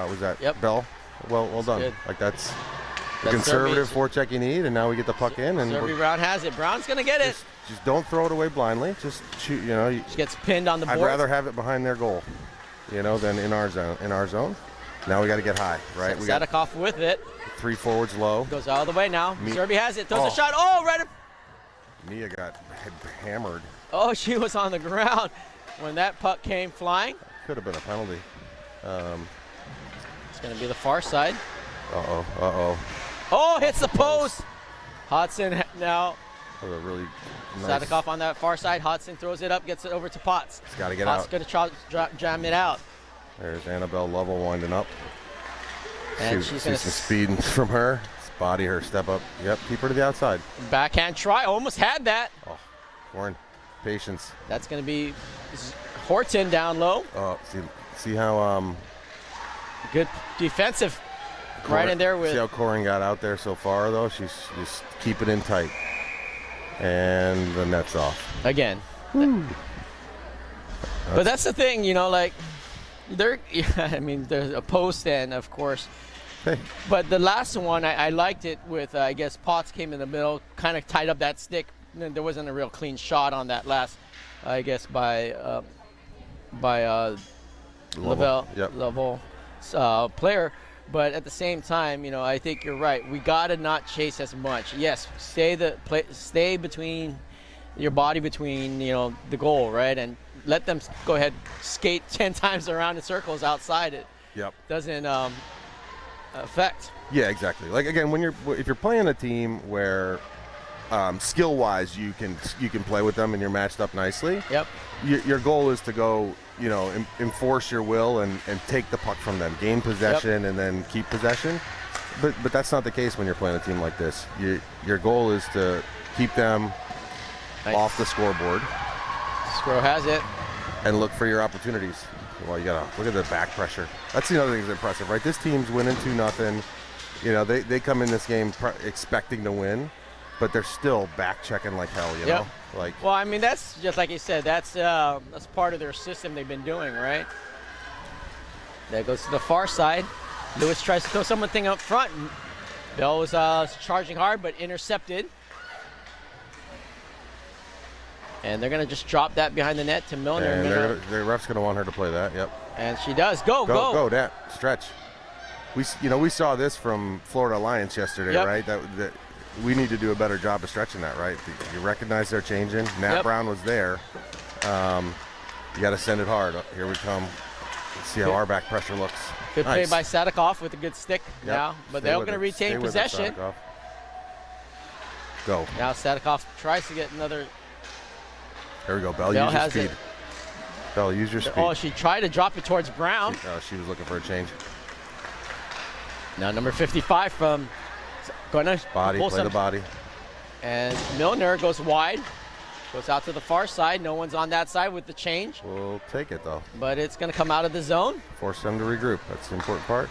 was that? Yep. Bell? Well done. Good. That's the conservative forecheck you need, and now we get the puck in. And Brown has it. Brown's going to get it. Just don't throw it away blindly. Just shoot. She gets pinned on the board. I'd rather have it behind their goal, than in our zone. Now we got to get high, right? We got Sadikoff with it. 3 forwards low. Goes all the way now. Serby has it. Throws a shot. Oh, right. Mia got hammered. Oh, she was on the ground when that puck came flying. Could have been a penalty. It's going to be the far side. Oh, hits the post. Hodson now. A really nice. Sadikoff on that far side. Hodson throws it up, gets it over to Potts. It's got to get out. Potts going to jam it out. There's Annabelle Lovell winding up. And she's going to some speed from her. Body her, step up. Yep, keep her to the outside. Backhand try. Almost had that. Oh, Warren, patience. That's going to be Horton down low. Oh, see how good defensive right in there with. See how Corin got out there so far though. She's just keep it in tight, and the net's off again. But that's the thing, there's a post and of course. Hey. But the last one, I liked it with I guess Potts came in the middle, kind of tied up that stick. There wasn't a real clean shot on that last, I guess by Lovell player, but at the same time, I think you're right. We gotta not chase as much. Yes, stay between your body between the goal, right, and let them go ahead skate 10 times around in circles outside it. Yep. Doesn't affect. Yeah, exactly. Again, if you're playing a team where skill-wise you can play with them and you're matched up nicely. Yep. Your goal is to go, enforce your will and take the puck from them, gain possession, and then keep possession. But that's not the case when you're playing a team like this. Your goal is to keep them off the scoreboard. Sgro has it. and look for your opportunities. Well, you gotta look at the back pressure. That's the other thing that's impressive, right? This team's winning 2-0. You know, they come in this game expecting to win, but they're still back checking like hell. You know, like. Well, I mean, that's just like you said. That's part of their system they've been doing, right? That goes to the far side. Lewis tries to throw something up front. Bell was charging hard, but intercepted. And they're gonna just drop that behind the net to Milner. And the ref's gonna want her to play that. Yep. And she does. Go. That stretch. We saw this from Florida Alliance yesterday, right? That we need to do a better job of stretching that, right? You recognize they're changing. Nat Brown was there. You got to send it hard. Here we come. Let's see how our back pressure looks. Good play by Sadikoff with a good stick now, but they're going to retain possession. Go. Now Sadikoff tries to get another. There we go. Bell, use your speed. Bell, use your speed. Oh, she tried to drop it towards Brown. She was looking for a change. Now number 55 from going to play the body. And Milner goes wide, goes out to the far side. No one's on that side with the change. We'll take it though. But it's going to come out of the zone. Force them to regroup. That's the important part.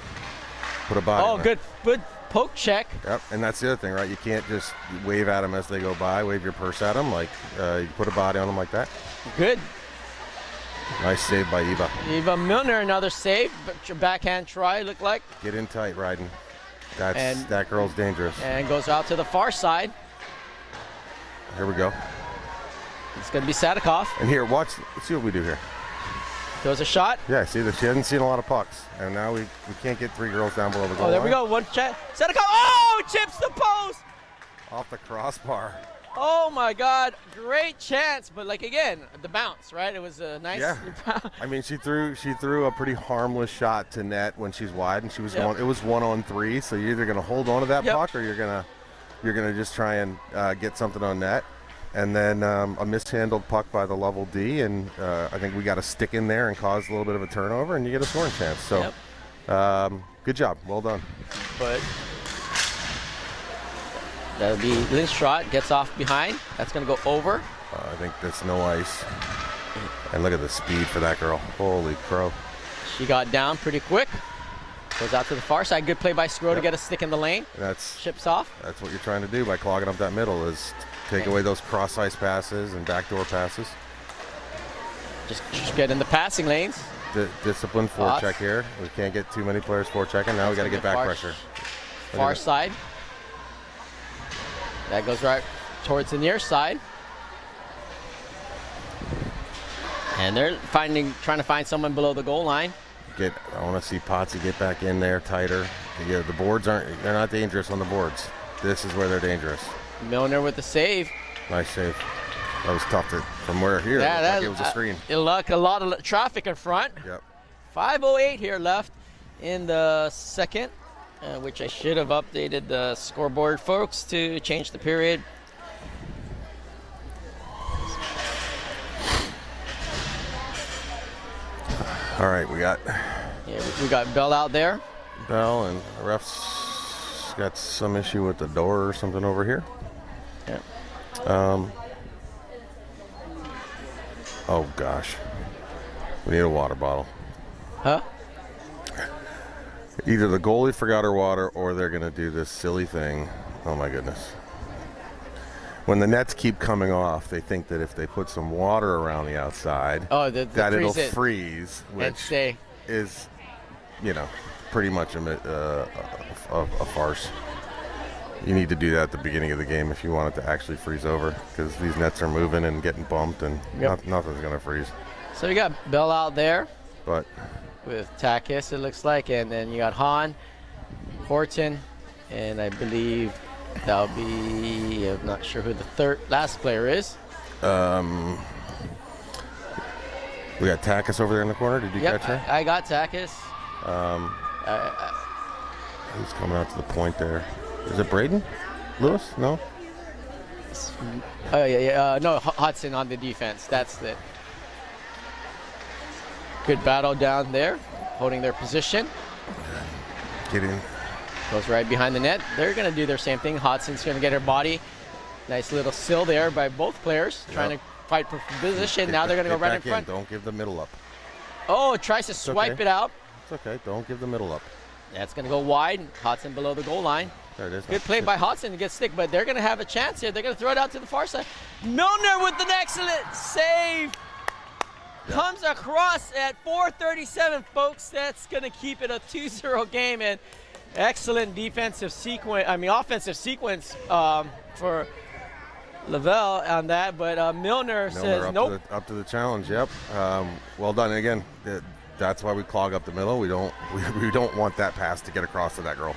Put a body. Oh, good poke check. Yep, and that's the other thing, right? You can't just wave at them as they go by. Wave your purse at them, like you put a body on them like that. Good. Nice save by Eva. Eva Milner, another save. Backhand try, looked like. Get in tight, Ryden. That girl's dangerous. And goes out to the far side. Here we go. It's going to be Sadikoff. And here, let's see what we do here. Throws a shot. Yeah, see that she hasn't seen a lot of pucks. And now we can't get three girls down below the goal line. Oh, there we go. One check. Sadikoff. Oh, chips the post. Off the crossbar. Oh my God, great chance, but like again, the bounce, right? It was a nice. Yeah. I mean, she threw a pretty harmless shot to net when she's wide, and she was going. It was 1-on-3, so you're either going to hold on to that puck or you're gonna just try and get something on net. And then a mishandled puck by the level D, and I think we got a stick in there and caused a little bit of a turnover, and you get a scoring chance. So, good job, well done. But. That'll be Lindström, gets off behind. That's going to go over. I think that's no ice. And look at the speed for that girl. Holy crow. She got down pretty quick. Goes out to the far side. Good play by Sgro to get a stick in the lane. Ships off. That's what you're trying to do by clogging up that middle, is take away those cross-ice passes and backdoor passes. Just get in the passing lanes. Disciplined forecheck here. We can't get too many players forechecking. Now we got to get back pressure. Far side. That goes right towards the near side. And they're trying to find someone below the goal line. I want to see Potsy get back in there tighter. Yeah, the boards they're not dangerous on the boards. This is where they're dangerous. Milner with the save. Nice save. That was tough from where here. Yeah, it was a screen. A lot of traffic in front. Yep. 5:08 here left in the second. Which I should have updated the scoreboard, folks, to change the period. All right, we got Bell out there. Bell, and the ref's got some issue with the door or something over here. Yeah. Oh gosh, we need a water bottle. Huh? Either the goalie forgot her water or they're going to do this silly thing. Oh, my goodness. When the nets keep coming off, they think that if they put some water around the outside, that it'll freeze, which is, pretty much a farce. You need to do that at the beginning of the game if you want it to actually freeze over, because these nets are moving and getting bumped, and nothing's going to freeze. So you got Bell out there. But with Takis, it looks like, and then you got Hahn, Horton, and I believe that'll be, I'm not sure who the last player is. We got Takis over there in the corner. Did you catch her? I got Takis. Who's coming out to the point there? Is it Braden Lewis? No? Oh, yeah. No, Hudson on the defense. That's it. Good battle down there, holding their position. Get in. Goes right behind the net. They're going to do their same thing. Hudson's going to get her body. Nice little sill there by both players, trying to fight for position. Now they're going to go right in front. Don't give the middle up. Oh, tries to swipe it out. It's okay. Don't give the middle up. That's going to go wide. Hodson below the goal line. There it is. Good play by Hodson to get stick, but they're going to have a chance here. They're going to throw it out to the far side. Milner with an excellent save. Yeah. Comes across at 4:37, folks. That's going to keep it a 2-0 game, and excellent defensive sequence. Offensive sequence for Lavelle on that, but Milner says nope. Up to the challenge. Yep. Well done. And again, that's why we clog up the middle. We don't want that pass to get across to that girl.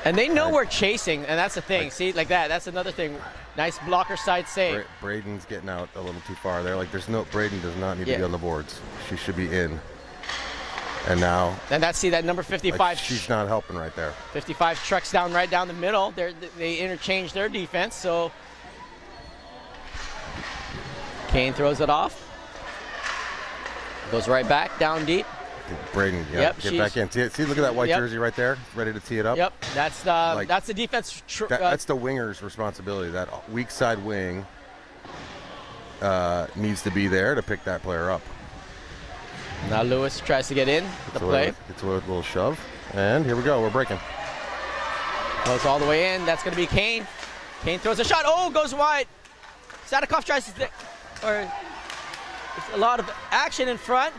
And they know we're chasing, and that's the thing. See, like that. That's another thing. Nice blocker side save. Braden's getting out a little too far there. Like Braden does not need to be on the boards. She should be in. And now. And that number 55. Like she's not helping right there. 55 trucks down right down the middle. They interchange their defense. So Kane throws it off. Goes right back down deep. Braden, get back in. See, look at that white jersey right there, ready to tee it up. Yep, that's the defense. That's the winger's responsibility. That weak side wing needs to be there to pick that player up. Now Lewis tries to get in the play. It's a little shove, and here we go. We're breaking. Goes all the way in. That's going to be Kane. Kane throws a shot. Oh, goes wide. Sadikov tries to stick. There's a lot of action in front.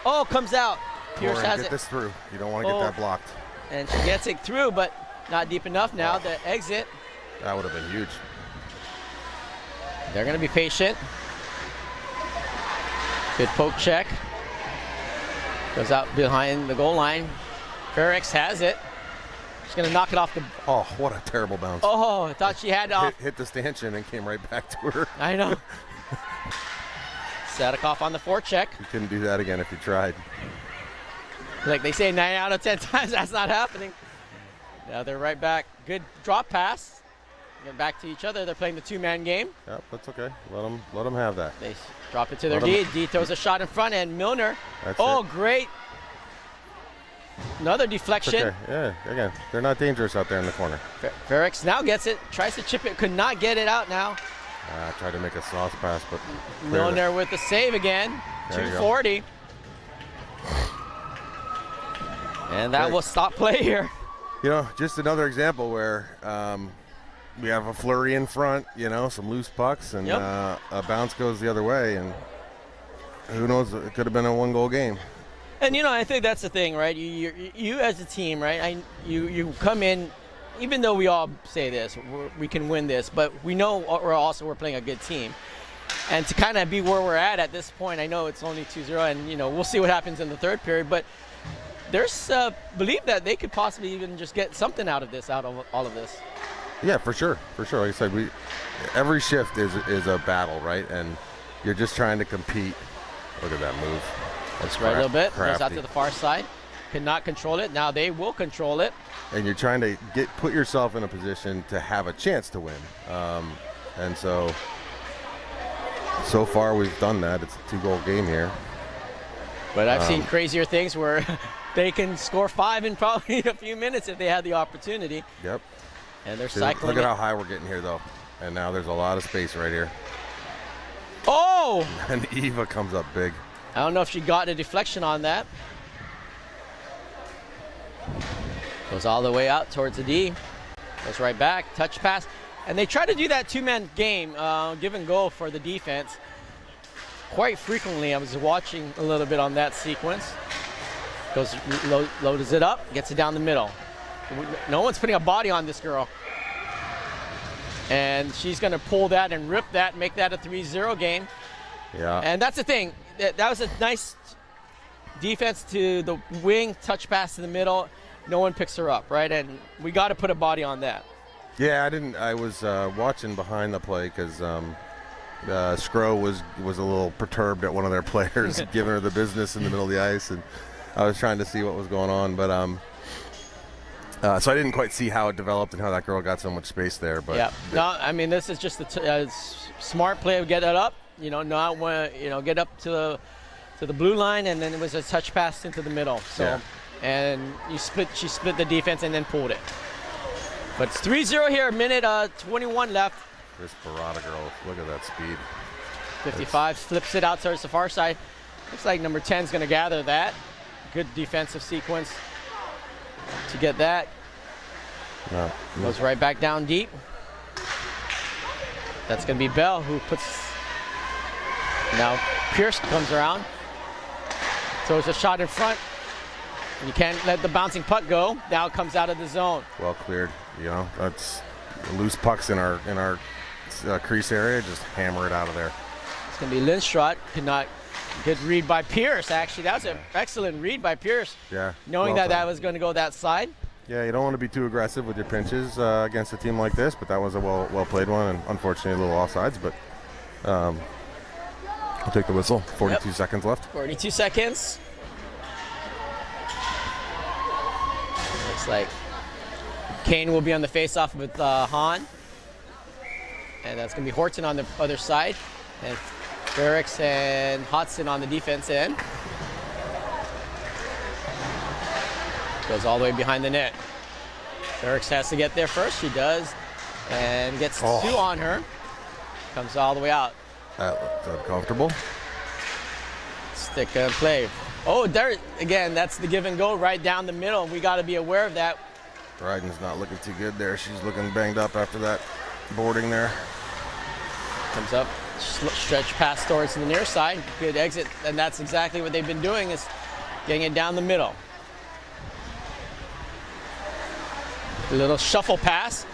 Oh, comes out. Pierce has it. Get this through. You don't want to get that blocked. And she gets it through, but not deep enough now. The exit. That would have been huge. They're going to be patient. Good poke check. Goes out behind the goal line. Ferrex has it. She's going to knock it off the. Oh, what a terrible bounce. Oh, I thought she had off. Hit the stanchion and came right back to her. I know. Sadikov on the forecheck. You couldn't do that again if you tried. Like they say, 9 out of 10 times that's not happening. Now they're right back. Good drop pass. Get back to each other. They're playing the two-man game. Yep, that's okay. Let them have that. They drop it to their D. D throws a shot in front, and Milner. Great. Another deflection. Okay. Yeah, again, they're not dangerous out there in the corner. Ferrex now gets it. Tries to chip it. Could not get it out now. Tried to make a sauce pass, but Milner with the save again. 240. And that will stop play here. You know, just another example where we have a flurry in front, some loose pucks, and a bounce goes the other way, and who knows, it could have been a one-goal game. And, I think that's the thing, right? You as a team, right, you come in, even though we all say this, we can win this, but we know we're playing a good team. And to kind of be where we're at this point, I know it's only 2-0, and, we'll see what happens in the third period, but there's belief that they could possibly even just get something out of all of this. Yeah, for sure. Like I said, every shift is a battle, right? And you're just trying to compete. Look at that move. That's right a little bit. Goes out to the far side. Cannot control it. Now they will control it. And you're trying to put yourself in a position to have a chance to win. And so far we've done that. It's a 2-goal game here. But I've seen crazier things where they can score 5 in probably a few minutes if they had the opportunity. Yep. And they're cycling. Look at how high we're getting here, though. And now there's a lot of space right here. Oh! And Eva comes up big. I don't know if she got a deflection on that. Goes all the way out towards the D. Goes right back. Touch pass. And they try to do that two-man game, give and go for the defense. Quite frequently, I was watching a little bit on that sequence. Goes, loads it up, gets it down the middle. No one's putting a body on this girl. And she's going to pull that and rip that, make that a 3-0 game. Yeah. And that's the thing. That was a nice defense to the wing, touch pass to the middle. No one picks her up, right? And we got to put a body on that. Yeah, I was watching behind the play because Sgro was a little perturbed at one of their players giving her the business in the middle of the ice, and I was trying to see what was going on, but so I didn't quite see how it developed and how that girl got so much space there. But yeah, no, I mean this is just a smart play to get it up. Not get up to the blue line, and then it was a touch pass into the middle. So, and she split the defense and then pulled it. But it's 3-0 here, minute 21 left. This Barada girl, look at that speed. 55, flips it out towards the far side. Looks like number 10 is going to gather that. Good defensive sequence to get that. No. Goes right back down deep. That's going to be Bell who puts. Now Pierce comes around. Throws a shot in front. And you can't let the bouncing puck go. Now it comes out of the zone. Well cleared. You know, that's loose pucks in our crease area. Just hammer it out of there. It's going to be Lindström. Good read by Pierce, actually. That was an excellent read by Pierce. Yeah. Knowing well that done. was going to go that side. Yeah, you don't want to be too aggressive with your pinches against a team like this, but that was a well played one, and unfortunately a little offsides. But I'll take the whistle. 42 seconds left. 42 seconds. Looks like Kane will be on the face-off with Hahn. And that's going to be Horton on the other side. And Ferrix and Hodson on the defense end. Goes all the way behind the net. Ferrix has to get there first. She does. And gets 2 on her. Comes all the way out. That looked uncomfortable. Stick and play. Oh, there again, that's the give and go right down the middle. We got to be aware of that. Dryden's not looking too good there. She's looking banged up after that boarding there. Comes up, stretch pass towards the near side. Good exit, and that's exactly what they've been doing, is getting it down the middle. A little shuffle pass.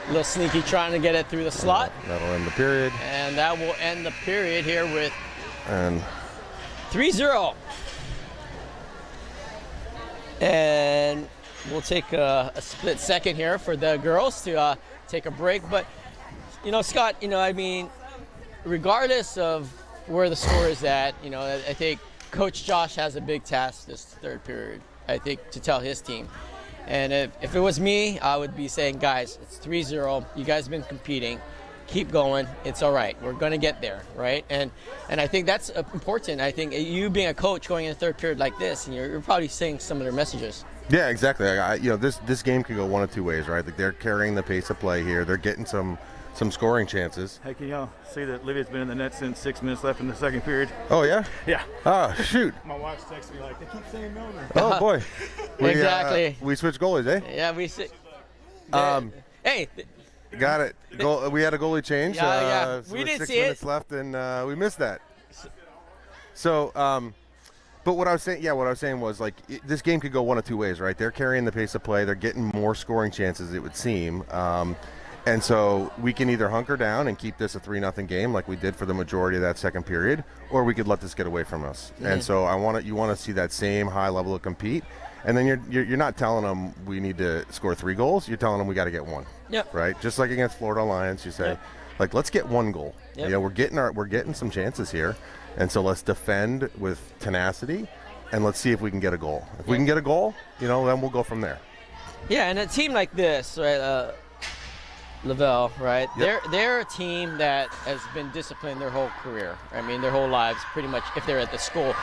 A little sneaky trying to get it through the slot. That'll end the period. And that will end the period here with And 3-0. And we'll take a split second here for the girls to take a break. But, you know, Scott, you know, I mean, regardless of where the score is at, you know, I think Coach Josh has a big task this third period, I think, to tell his team. And if it was me, I would be saying, guys, it's 3-0. You guys have been competing. Keep going. It's all right. We're going to get there, right? And I think that's important. I think you being a coach going in the third period like this, and you're probably saying some of their messages. yeah, exactly. You know, this game could go one of two ways, right? Like, they're carrying the pace of play here. They're getting some scoring chances. Hey, can y'all see that Livia's been in the net since 6 minutes left in the second period? Oh, yeah? Yeah. Oh, shoot. My wife's texting me like, they keep saying Milner. Oh, boy. Exactly. We switched goalies, eh? Yeah, we see. Hey, Got it. We had a goalie change. Yeah. So We with didn't 6 see it. minutes left, and we missed that. So, but what I was saying was, like, this game could go one of two ways, right? They're carrying the pace of play. They're getting more scoring chances, it would seem. And so we can either hunker down and keep this a 3-0 game like we did for the majority of that second period, or we could let this get away from us. Mm-hmm. And so you want to see that same high level of compete. And then you're not telling them we need to score 3 goals. You're telling them we got to get 1. Yep. Right? Just like against Florida Alliance, you say, like, let's get 1 goal. Yep. You know, we're getting some chances here, and so let's defend with tenacity, and let's see if we can get a goal. If we can get a goal, you know, then we'll go from there. Yeah, and a team like this, right, Lavelle, right? Yep. They're a team that has been disciplined their whole career. I mean, their whole lives, pretty much, if they're at the school,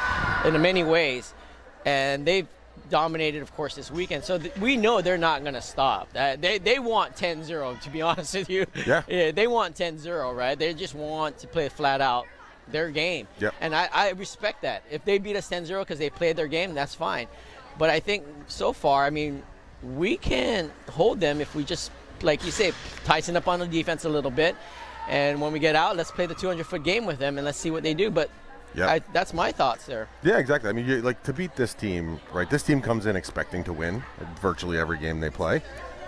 in many ways, and they've dominated, of course, this weekend. So we know they're not going to stop. They want 10-0, to be honest with you. Yeah. They want 10-0, right? They just want to play flat out their game. Yep. And I respect that. If they beat us 10-0 because they played their game, that's fine. But I think so far, I mean, we can hold them if we just, like you say, tighten up on the defense a little bit. And when we get out, let's play the 200-foot game with them and let's see what they do. But that's my thoughts there. Yeah, exactly. I mean, like, to beat this team, right? This team comes in expecting to win virtually every game they play,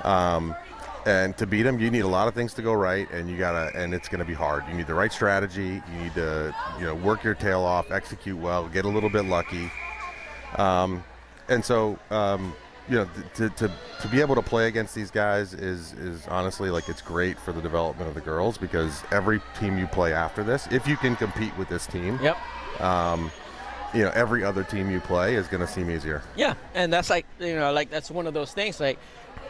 and to beat them, you need a lot of things to go right, and and it's going to be hard. You need the right strategy. You need to, work your tail off, execute well, get a little bit lucky, and so. To be able to play against these guys is honestly, like, it's great for the development of the girls, because every team you play after this, if you can compete with this team, every other team you play is going to seem easier. Yeah, and that's that's one of those things. Like,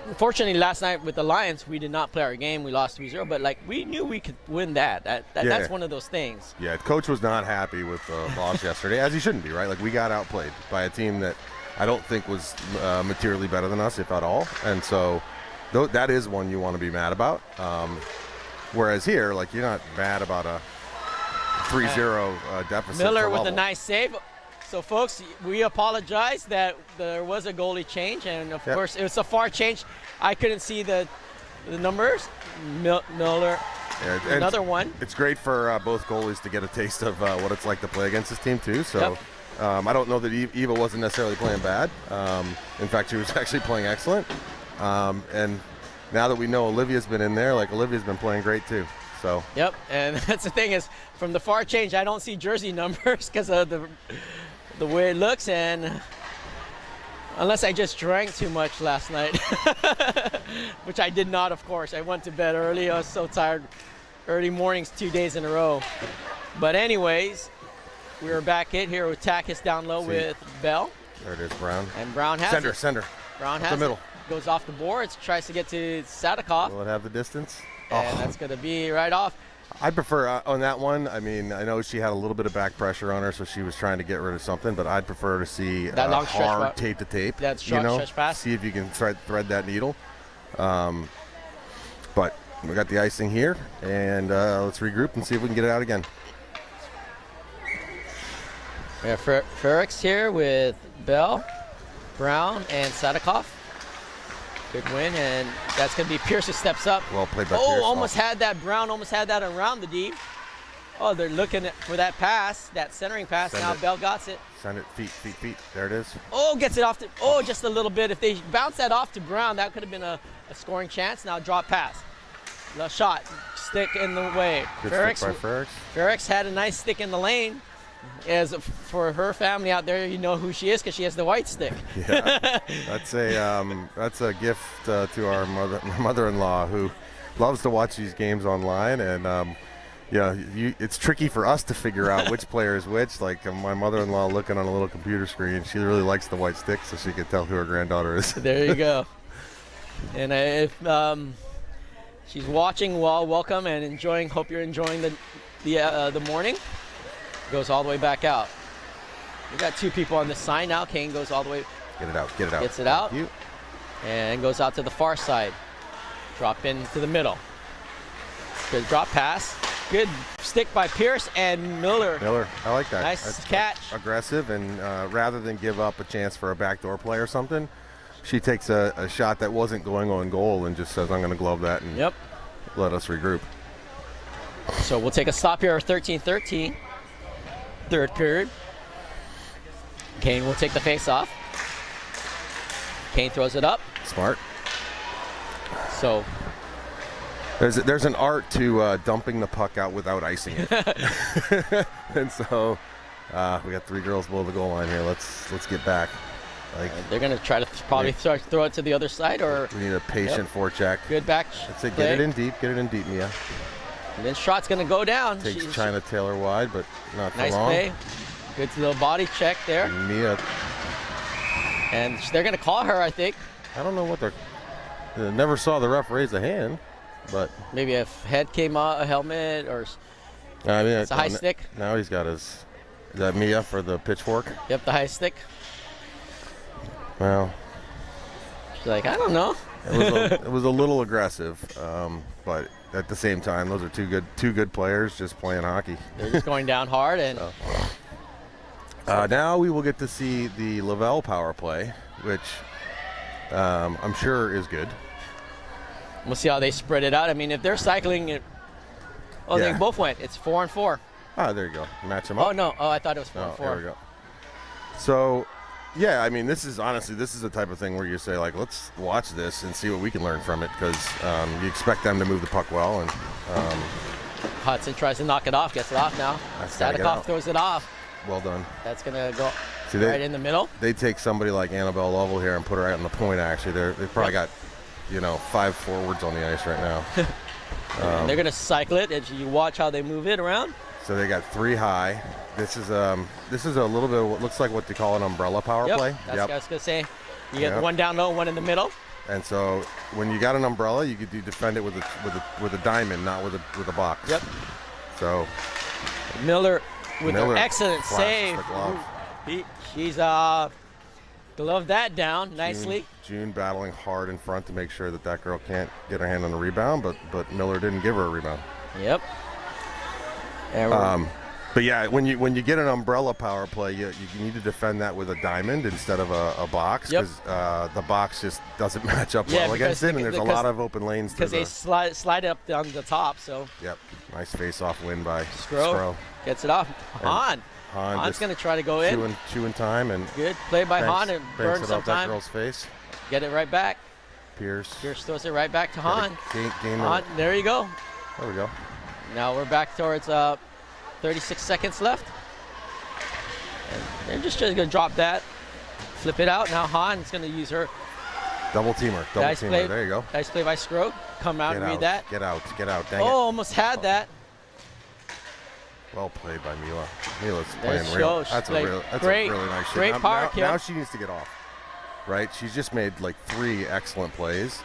unfortunately, last night with the Lions, we did not play our game. We lost 3-0, but we knew we could win that. That's one of those things. Yeah, Coach was not happy with the loss yesterday, as he shouldn't be, right? Like, we got outplayed by a team that I don't think was materially better than us, if at all. And so that is one you want to be mad about. Whereas here, like, you're not mad about a 3-0 deficit. Miller to with a level. nice save. So, folks, we apologize that there was a goalie change, and of course, it was a far change. I couldn't see the numbers. Miller, Yeah, and another one. It's great for both goalies to get a taste of what it's like to play against this team too. So I don't know that Eva wasn't necessarily playing bad. In fact, she was actually playing excellent. And now that we know Olivia's been in there, like, Olivia's been playing great too. So. Yep, and that's the thing is, from the far change, I don't see jersey numbers because of the way it looks, and unless I just drank too much last night, which I did not, of course. I went to bed early. I was so tired. Early mornings, 2 days in a row. But anyways, we were back in here with Takis down low with Bell. There it is, Brown. And Brown has it. Sender. Brown has the middle. it. Goes off the boards, tries to get to Sadikov. Will it have the distance? And that's going to be right off. I prefer on that one. I mean, I know she had a little bit of back pressure on her, so she was trying to get rid of something. But I'd prefer to see that long hard tape to tape. That's stretch pass. See if you can thread that needle. But we got the icing here, and let's regroup and see if we can get it out again. We have Ferrix here with Bell, Brown, and Sadikov. Good win, and that's going to be Pierce who steps up. Well played by Pierce. Oh, almost had that. Brown almost had that around the D. Oh, they're looking for that pass, that centering pass. Now Bell got it. Send it, feet. There it is. Oh, gets it off to, just a little bit. If they bounce that off to Brown, that could have been a scoring chance. Now drop pass. The shot, stick in the way. Good stick by Ferrix. Ferrix had a nice stick in the lane. As for her family out there, you know who she is because she has the white stick. Yeah, that's a gift to our mother-in-law who loves to watch these games online, and it's tricky for us to figure out which player is which. Like my mother-in-law looking on a little computer screen, she really likes the white stick, so she can tell who her granddaughter is. There you go. And if she's watching, well, welcome and enjoying. Hope you're enjoying the morning. Goes all the way back out. We got two people on this side now. Kane goes all the way. Get it out. Gets it out. And goes out to the far side. Drop into the middle. Good drop pass. Good stick by Pierce and Miller. I like that. Nice catch. Aggressive, and rather than give up a chance for a backdoor play or something, she takes a shot that wasn't going on goal and just says, I'm going to glove that and let us regroup. So we'll take a stop here at 13-13. Third period. Kane will take the face off. Kane throws it up. Smart. So there's an art to dumping the puck out without icing it. And so we got three girls below the goal line here. Let's get back. Like they're gonna try to probably throw it to the other side, or we need a patient forecheck. Good back. Let's say get it in deep, Mia. And then shot's gonna go down. Takes China Taylor wide, but not for long. Nice play. Good little body check there. And Mia. And they're gonna call her, I think. I don't know what they're. Never saw the ref raise a hand, but maybe a head came out, a helmet, or. I mean, it's a high stick. Now he's got his. Is that Mia for the pitchfork? Yep, the high stick. Well. She's like, I don't know. It was a little aggressive, but at the same time, those are two good players just playing hockey. They're just going down hard, and now we will get to see the Lavelle power play, which I'm sure is good. We'll see how they spread it out. I mean, if they're cycling it, they both went. It's 4-4. Ah, there you go. Match them up. Oh no! Oh, I thought it was 4-4. There we go. So. Yeah, I mean, this is the type of thing where you say, like, let's watch this and see what we can learn from it, because you expect them to move the puck well. And Hudson tries to knock it off, gets it off now. Sadikov throws it off. Well done. That's going to go right in the middle. They take somebody like Annabelle Lovell here and put her right on the point, actually. They've probably got, 5 forwards on the ice right now. They're going to cycle it as you watch how they move it around. So they got 3 high. This is a little bit of what looks like what they call an umbrella power play. That's what I was gonna say. You get one down low, one in the middle. And so when you got an umbrella, you could defend it with a diamond, not with a box. Yep. So Miller with an excellent save. The glove. She's gloved that down nicely. June battling hard in front to make sure that that girl can't get her hand on the rebound, but Miller didn't give her a rebound. Yep. And but yeah, when you get an umbrella power play, you need to defend that with a diamond instead of a box, because the box just doesn't match up well against it, and there's a lot of open lanes. Because they slide up on the top, so. Yep, nice face-off win by Sgro. Gets it off. Han's going to try to go in. Chewing time. And good play by Han and burn some about that time. girl's face. Get it right back. Pierce throws it right back to Han. Han, there you go. There we go. Now we're back towards 36 seconds left. And they're just going to drop that, flip it out. Now Han's going to use her. Double teamer. There you go. Nice play by Sgro. Come out and read that. Get out. Dang it. Almost had that. Well played by Mila. Mila's playing real. That's a really nice shot. Great power kill. Now she needs to get off. Right? She's just made like 3 excellent plays,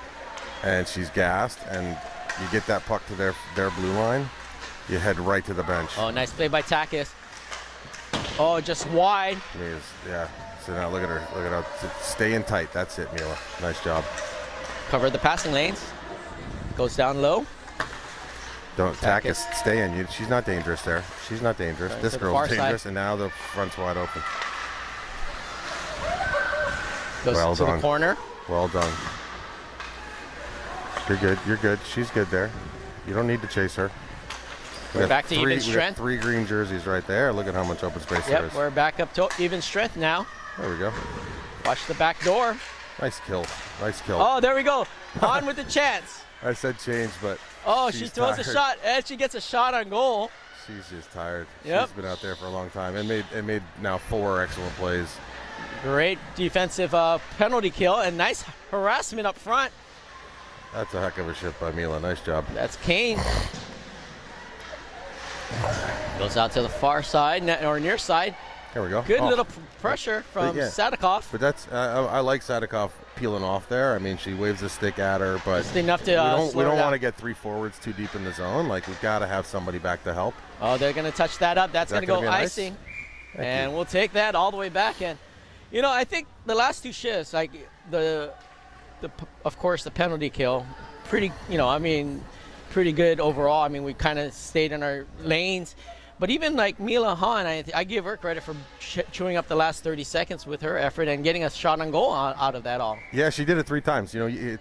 and she's gassed. And you get that puck to their blue line, you head right to the bench. Oh, nice play by Takis. Oh, just wide. Yeah. So now look at her. Look at her. Staying tight. That's it, Mila. Nice job. Covered the passing lanes. Goes down low. Don't Takis, stay in. She's not dangerous there. She's not dangerous. Right, this girl's dangerous, and now the front's wide open. Goes to the corner. Well done. You're good. You're good. She's good there. You don't need to chase her. We're back to even strength. We got 3 green jerseys right there. Look at how much open space there is. We're back up to even strength now. There we go. Watch the back door. Nice kill. Nice kill. Oh, there we go. On with the chance. I said change, but she throws a shot, and she gets a shot on goal. She's just tired. Yep. She's been out there for a long time and made now 4 excellent plays. Great defensive penalty kill and nice harassment up front. That's a heck of a shift by Mila. Nice job. That's Kane. Goes out to the far side or near side. There we go. Good little pressure from Sadikov. But that's I like Sadikov peeling off there. I mean, she waves a stick at her, but just enough to we don't want to get 3 forwards too deep in the zone. Like, we've got to have somebody back to help. Oh, they're going to touch that up. That's going to go icing. Nice? And we'll take that all the way back. And, you know, I think the last 2 shifts, like of course, the penalty kill, pretty good overall. I mean, we kind of stayed in our lanes. But even like Mila Han, I give her credit for chewing up the last 30 seconds with her effort and getting a shot on goal out of that all. Yeah, she did it 3 times. You know,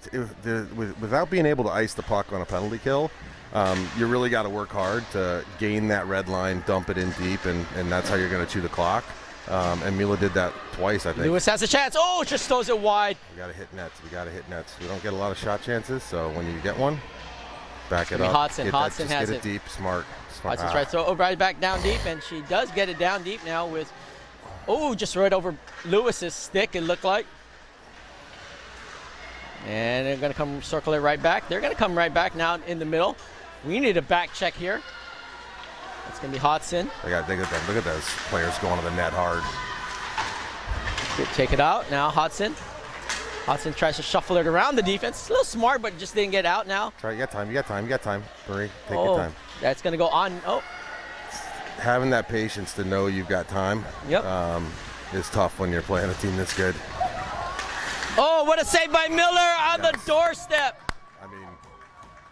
without being able to ice the puck on a penalty kill, you really got to work hard to gain that red line, dump it in deep, and that's how you're going to chew the clock. And Mila did that twice, I think. Lewis has a chance. Oh, just throws it wide. We got to hit nets. We don't get a lot of shot chances, so when you get one, back it up. Hodson has get it deep, smart. Hodson's right, so right back down deep, and she does get it down deep now with, just right over Lewis's stick, it looked like. And they're going to come circle it right back. They're going to come right back now in the middle. We need a back check here. It's going to be Hodson. Look at those players going to the net hard. Good, take it out now, Hodson. Hodson tries to shuffle it around the defense. It's a little smart, but just didn't get out now. Try, you got time. Marie, take your time. That's going to go on. Oh. Having that patience to know you've got time is tough when you're playing a team that's good. Oh, what a save by Miller on the doorstep. I mean,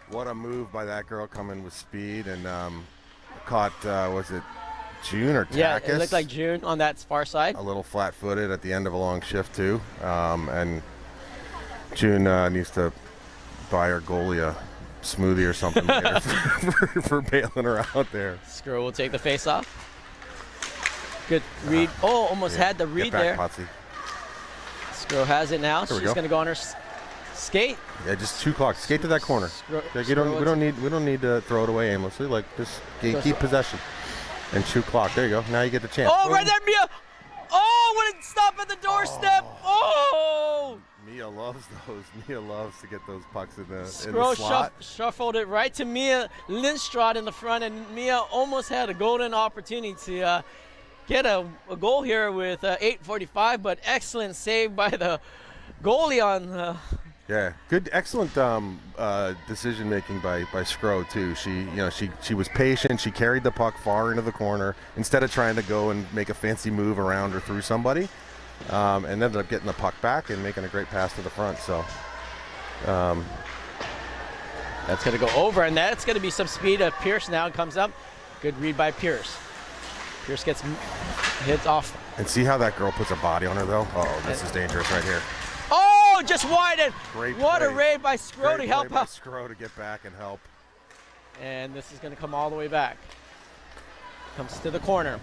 what a move by that girl coming with speed and caught, was it June or Takis? Yeah, it looked like June on that far side. A little flat-footed at the end of a long shift, too. And June needs to buy her goalie a smoothie or something later for bailing her out there. Sgro will take the face off. Good read. Almost had the read there. Potsy. Sgro has it now. She's going to go on her skate. Yeah, just 2 clocks. Skate to that corner. We don't need to throw it away aimlessly. Like, just keep possession. And 2 clock. There you go. Now you get the chance. Oh, right there, Mia. Oh, what a stop at the doorstep. Oh. Mia loves those. Mia loves to get those pucks in the Sgro slot. shuffled it right to Mia Lindstrad in the front, and Mia almost had a golden opportunity to get a goal here with 8:45, but excellent save by the goalie on. Yeah, good, excellent decision making by Sgro too. She was patient. She carried the puck far into the corner instead of trying to go and make a fancy move around or through somebody. and ended up getting the puck back and making a great pass to the front. So that's going to go over, and that's going to be some speed of Pierce now. Comes up. Good read by Pierce. Pierce gets hits off. And see how that girl puts a body on her, though? Oh, this is dangerous right here. Oh, just widened. Great What play. a raid by Sgro to help out. Sgro to get back and help. And this is going to come all the way back. Comes to the corner.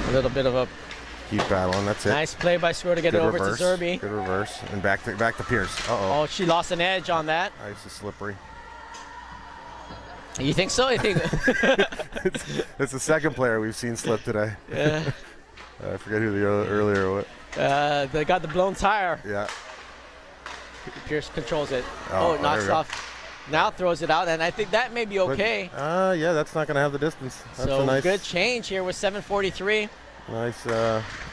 A little bit of a Keep battling. That's it. nice play by Sgro to get Good it over reverse. to Zerby. Good reverse. And back to Pierce. Uh-oh. Oh, she lost an edge on that. Nice, is slippery. You think so? I think. It's the second player we've seen slip today. Yeah. I forget who the earlier what. They got the blown tire. Yeah. Pierce controls it. Oh, Oh, it knocks there we go. off. Now throws it out, and I think that may be okay. Yeah, that's not going to have the distance. That's So a nice, good change here with 7:43. nice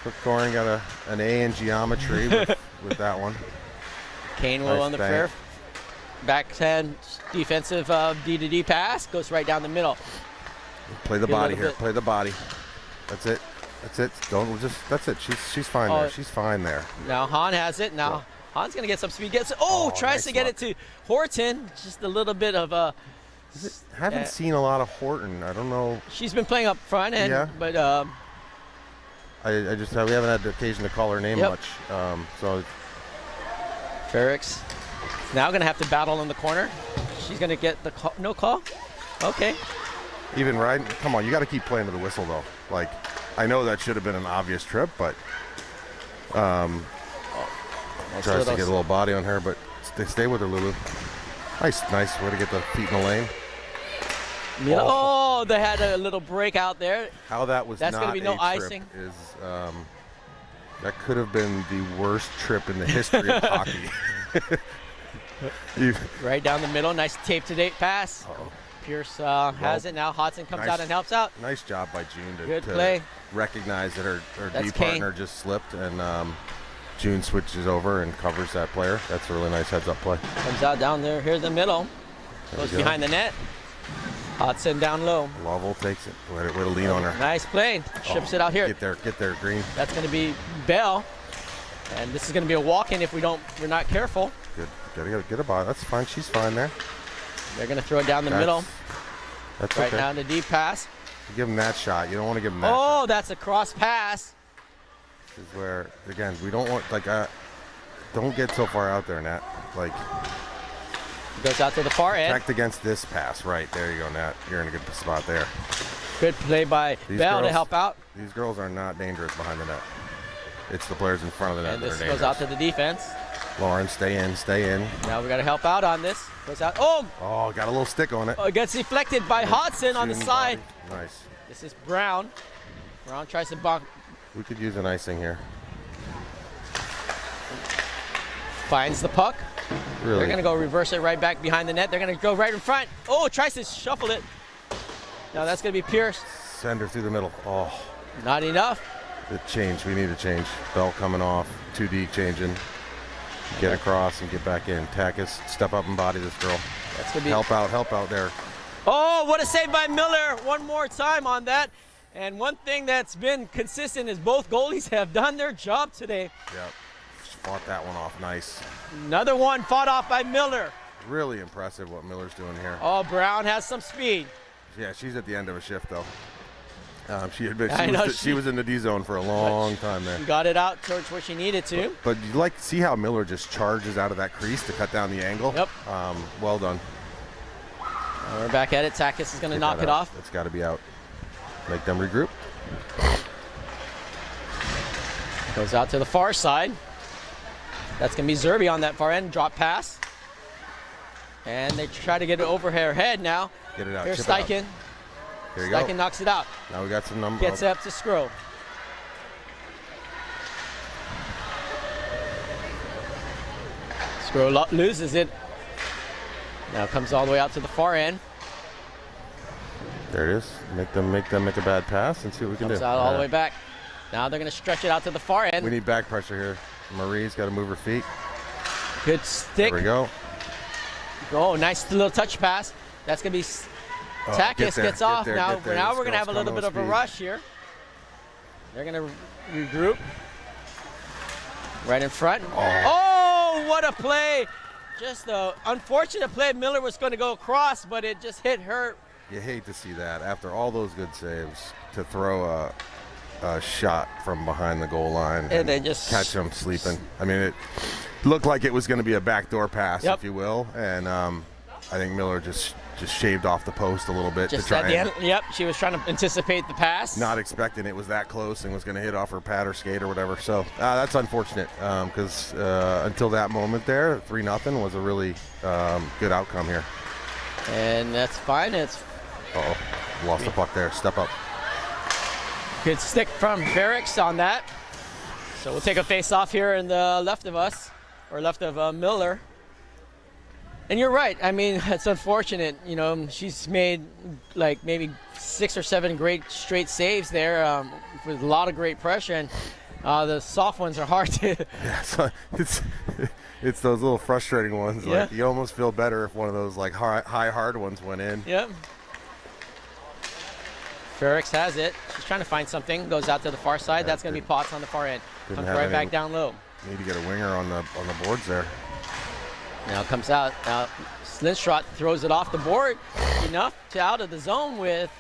quick scoring. Got an A in geometry with that one. Canewell Nice on the bank. fair. Backhand defensive D-to-D pass. Goes right down the middle. Play the Get a body little here. bit- Play the body. That's it. That's it. Don't just. That's it. She's fine Oh. there. She's fine there. Now Han has it. Now Han's going to get some speed. Gets it. Oh, tries nice to get luck. it to Horton. Just a little bit of a. Haven't seen a lot of Horton. I don't know. She's been playing up front, and Yeah. but I just we haven't had the occasion to call her name Yep. much. So Ferrix now going to have to battle in the corner. She's going to get the call. No call. Okay. even riding. Come on, you got to keep playing to the whistle though. Like, I know that should have been an obvious trip, but Nice tries to little- get a little body on her, but stay with her, Lulu. Nice way to get the feet in the lane. Oh, they had a little break out there. How that was That's not gonna be no a trip icing. is that could have been the worst trip in the history of hockey. Right down the middle. Nice tape-to-date pass. Uh-oh. Pierce has it now. Hodson comes out and helps out. Nice job by June Good to play. recognize that her That's D Kane. partner just slipped, and June switches over and covers that player. That's a really nice heads-up play. Comes out down there. Here's the middle. Goes we go. behind the net. Hodson down low. Lovell takes it. Way to lean on her. Nice play. Ships it out here. Get there, Green. That's going to be Bell. And this is going to be a walk-in if we're not careful. Good. Gotta get a ball. That's fine. She's fine there. They're going to throw it down the middle. That's Right okay. now the deep pass. You give him that shot. You don't want to give him that shot. Oh, that's a cross pass. This is where, again, we don't want, don't get so far out there, Nat. Like, Goes out to the far end. protect against this pass. Right, there you go, Nat. You're in a good spot there. Good play by Bell to girls- help out. These girls are not dangerous behind the net. It's the players in front of the net And that are this dangerous. goes out to the defense. Lauren, stay in. Now we got to help out on this. Goes out. Oh, Oh, got a little stick on it. it gets deflected by Hodson on the June side. body. Nice. This is Brown. Brown tries to bonk. We could use an icing here. Finds the puck. Really. They're going to go reverse it right back behind the net. They're going to go right in front. Oh, tries to shuffle it. Now that's going to be Pierce. Send her through the middle. Oh, Not enough. the change. We need a change. Bell coming off. 2D changing. Get across and get back in. Takis, step up and body this girl. That's going to be. Help out there. Oh, what a save by Miller. One more time on that. And one thing that's been consistent is both goalies have done their job today. Yep. Fought that one off. Nice. Another one fought off by Miller. Really impressive what Miller's doing here. Oh, Brown has some speed. Yeah, she's at the end of a shift though. She was in the D zone for a long time there. She got it out towards where she needed to. But you see how Miller just charges out of that crease to cut down the angle? Yep. Well done. We're back at it. Takis is going to knock it off. It's got to be out. Make them regroup. Goes out to the far side. That's going to be Zerby on that far end. Drop pass. And they try to get it over her head now. Get it out. Here's chip it out. Steichen. Here you Steichen go. knocks it out. Now we got some numbers. Gets it up to Sgro. Sgro loses it. Now comes all the way out to the far end. There it is. Make them make a bad pass and see what we can Comes do. out all the way back. Now they're going to stretch it out to the far end. We need back pressure here. Marie's got to move her feet. Good stick. There we go. Oh, nice little touch pass. That's going to be Oh, Takis get there, gets get off there, now. get there. Now This we're going to have a girl's little coming bit of with a speed. rush here. They're going to regroup. Right in front. Oh, what a play. Just an unfortunate play. Miller was going to go across, but it just hit her. You hate to see that after all those good saves to throw a shot from behind the goal line and then just catch him sleeping. I mean, it looked like it was going to be a backdoor pass, if you will, and I think Miller just shaved off the post a little bit just to try at the end. Yep, she was trying to anticipate the pass. Not expecting it was that close and was going to hit off her pad or skate or whatever. So that's unfortunate because until that moment there, 3-0 was a really good outcome here. And that's fine. It's lost the puck there. Step up. Good stick from Ferrix on that. So we'll take a face off here in the left of us, or left of Miller. And you're right. I mean, it's unfortunate. You know, she's made like maybe 6 or 7 great straight saves there with a lot of great pressure. And the soft ones are hard to. Yeah, so it's those little frustrating ones. Yeah. Like you almost feel better if one of those like high hard ones went in. Yep. Ferrix has it. She's trying to find something. Goes out to the far side. That's going to be Potts on the far end. Comes right back down low. Need to get a winger on the boards there. Now comes out. Now Lindström throws it off the board enough to out of the zone with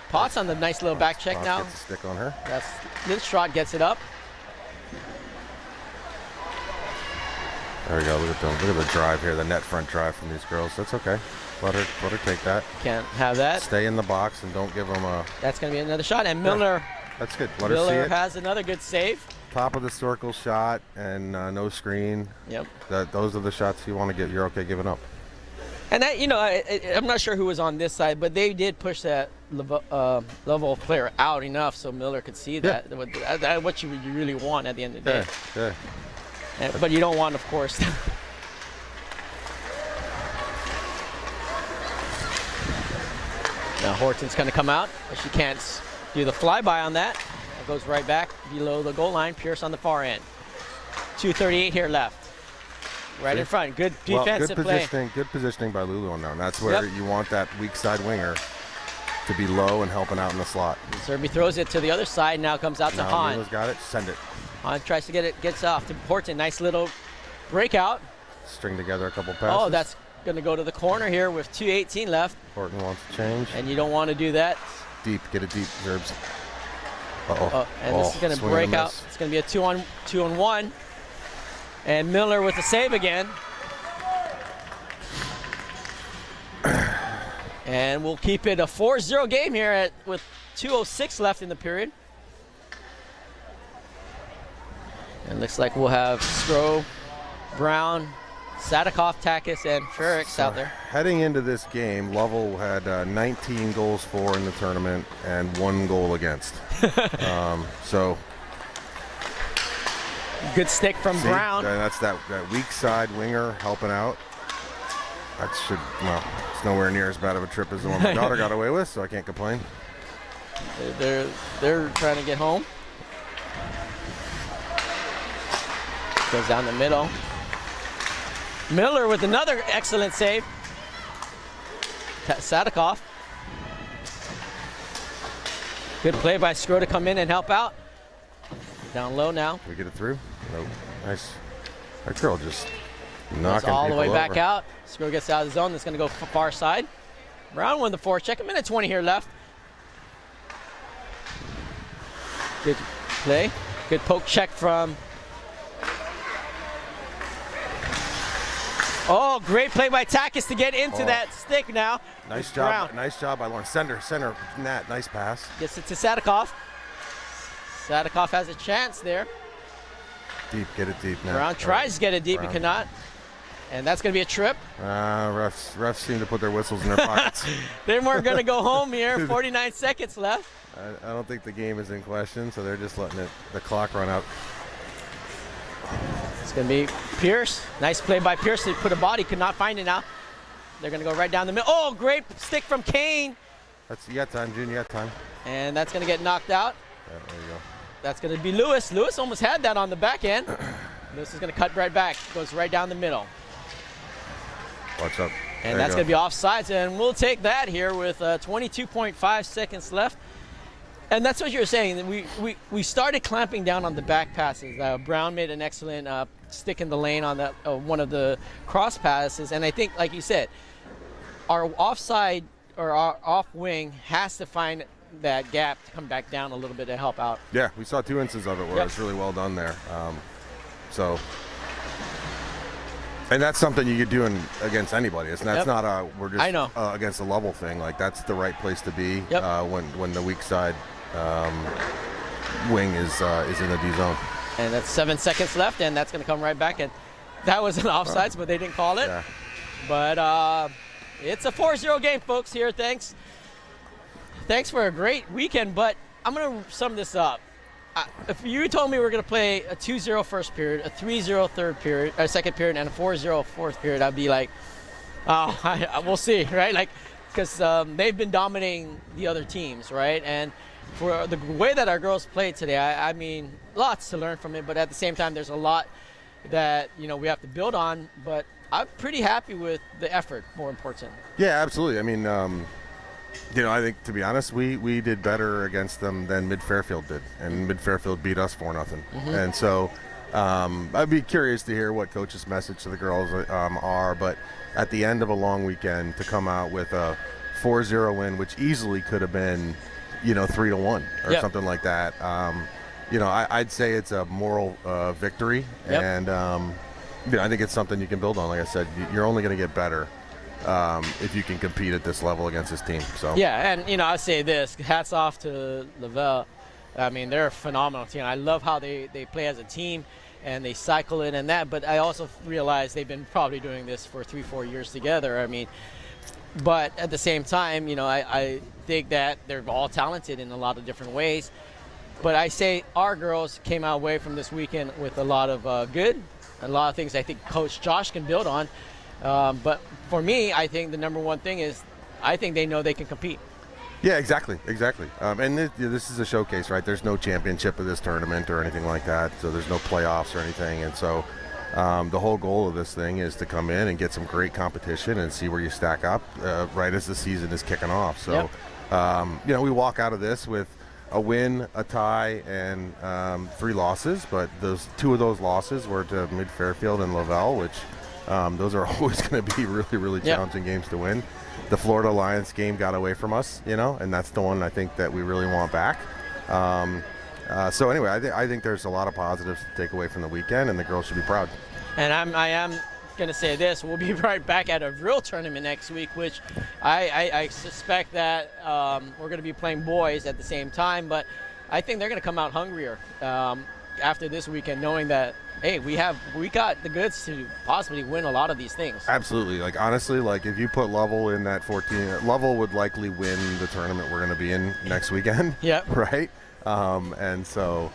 Potts on the nice little back check. Potts now. gets a stick on her. That's Lindström gets it up. There we go. Look at the drive here, the net front drive from these girls. That's okay. Let her take that. Can't have that. Stay in the box and don't give them a. That's going to be another shot. And Miller. That's good. Let her see Miller it. has another good save. Top of the circle shot and no screen. Yep. Those are the shots you want to get. You're okay giving up. And that, you know, I'm not sure who was on this side, but they did push that level player out enough so Miller could see that. That's what you really want at the end of the day. Yeah. But you don't want, of course. Now Horton's going to come out, but she can't do the flyby on that. It goes right back below the goal line. Pierce on the far end. 2:38 here left. Right in front. Good defensive play. Good positioning by Lulu on that. And that's where you want that weak side winger to be low and helping out in the slot. Serby throws it to the other side. Now comes out to Hahn. Lulu's got it. Send it. Hahn tries to get it. Gets off to Horton. Nice little breakout. String together a couple passes. Oh, that's going to go to the corner here with 2:18 left. Horton wants to change. And you don't want to do that. Deep. Get it deep, Zerbs. And this is going to break out. It's going to be a 2-on-1. And Miller with the save again. And we'll keep it a 4-0 game here with 2:06 left in the period. And looks like we'll have Sgro, Brown, Sadikoff, Takis, and Ferrix out there. Heading into this game, Lovell had 19 goals for in the tournament and 1 goal against. So good stick from Brown. That's that weak side winger helping out. That should, well, it's nowhere near as bad of a trip as the one my daughter got away with, so I can't complain. They're trying to get home. Goes down the middle. Miller with another excellent save. Sadikoff. Good play by Sgro to come in and help out. Down low now. Can we get it through? Nope. Nice. That girl just knocking all the way people back over. out. Sgro gets out of the zone. That's going to go far side. Brown won the forecheck. 1:20 here left. Good play. Good poke check from. Oh, great play by Takis to get into that stick now. Nice job. Nice job by Lauren. Center, Nat. Nice pass. Gets it to Sadikoff. Sadikoff has a chance there. Deep. Get it deep now. Brown tries to get it deep. He cannot. And that's going to be a trip. Refs seem to put their whistles in their pockets. They weren't going to go home here. 49 seconds left. I don't think the game is in question, so they're just letting the clock run out. It's going to be Pierce. Nice play by Pierce. He put a body, could not find it now. They're going to go right down the middle. Oh, great stick from Kane. You got time, June. You got time. And that's going to get knocked out. Yeah, there you go. That's going to be Lewis. Lewis almost had that on the back end. Lewis is going to cut right back. Goes right down the middle. Watch up. And that's going to be offsides. And we'll take that here with 22.5 seconds left. And that's what you were saying. We started clamping down on the back passes. Brown made an excellent stick in the lane on that one of the cross passes. And I think, like you said, our offside or our off wing has to find that gap to come back down a little bit to help out. Yeah, we saw 2 instances of it where it was really well done there. And that's something you could do against anybody. That's not we're just against a level thing. Like, that's the right place to be when the weak side wing is in the D zone. And that's 7 seconds left, and that's going to come right back. And that was an offsides, but they didn't call it. Yeah. But it's a 4-0 game, folks. Here, thanks for a great weekend. But I'm going to sum this up. If you told me we were going to play a 2-0 first period, a 3-0 second period, and a 4-0 fourth period, I'd be like, oh, we'll see, right? Like, because they've been dominating the other teams, right? And for the way that our girls played today, I mean, lots to learn from it. But at the same time, there's a lot that we have to build on. But I'm pretty happy with the effort. More important. Yeah, absolutely. I mean, I think, to be honest, we did better against them than Mid-Fairfield did, and Mid-Fairfield beat us 4-0. Mm-hmm. And so I'd be curious to hear what Coach's message to the girls are, but at the end of a long weekend, to come out with a 4-0 win, which easily could have been, 3-1 or something like that. I'd say it's a moral victory, and I think it's something you can build on. Like I said, you're only going to get better if you can compete at this level against this team. So yeah, and I say this: hats off to Lavelle. I mean, they're a phenomenal team. I love how they play as a team, and they cycle in and that. But I also realize they've been probably doing this for 3-4 years together. I mean, but at the same time, I think that they're all talented in a lot of different ways. But I say our girls came out away from this weekend with a lot of good, a lot of things I think Coach Josh can build on. But for me, I think the number one thing is I think they know they can compete. Yeah, exactly. And this is a showcase, right? There's no championship of this tournament or anything like that, so there's no playoffs or anything. And so the whole goal of this thing is to come in and get some great competition and see where you stack up right as the season is kicking off. So, we walk out of this with a win, a tie, and 3 losses, but 2 of those losses were to Mid-Fairfield and Lavelle, which those are always going to be really, really challenging games to win. The Florida Alliance game got away from us, and that's the one I think that we really want back. So anyway, I think there's a lot of positives to take away from the weekend, and the girls should be proud. And I am going to say this: we'll be right back at a real tournament next week, which I suspect that we're going to be playing boys at the same time, but I think they're going to come out hungrier after this weekend, knowing that, hey, we got the goods to possibly win a lot of these things. Absolutely. Like, honestly, like, if you put Lovell in that 14, Lovell would likely win the tournament we're going to be in next weekend. Yep. Right? And so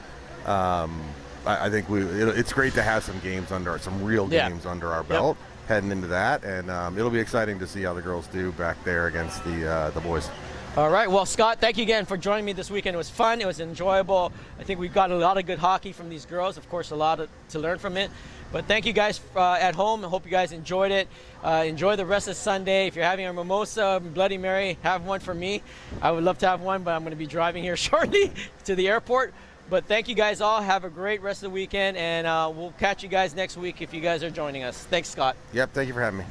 I think it's great to have some games some real games under our belt heading into that, and it'll be exciting to see how the girls do back there against the boys. All right. Well, Scott, thank you again for joining me this weekend. It was fun. It was enjoyable. I think we got a lot of good hockey from these girls. Of course, a lot to learn from it. But thank you guys at home. I hope you guys enjoyed it. Enjoy the rest of Sunday. If you're having a mimosa, Bloody Mary, have one for me. I would love to have one, but I'm going to be driving here shortly to the airport. But thank you guys all. Have a great rest of the weekend, and we'll catch you guys next week if you guys are joining us. Thanks, Scott. Yep. Thank you for having me.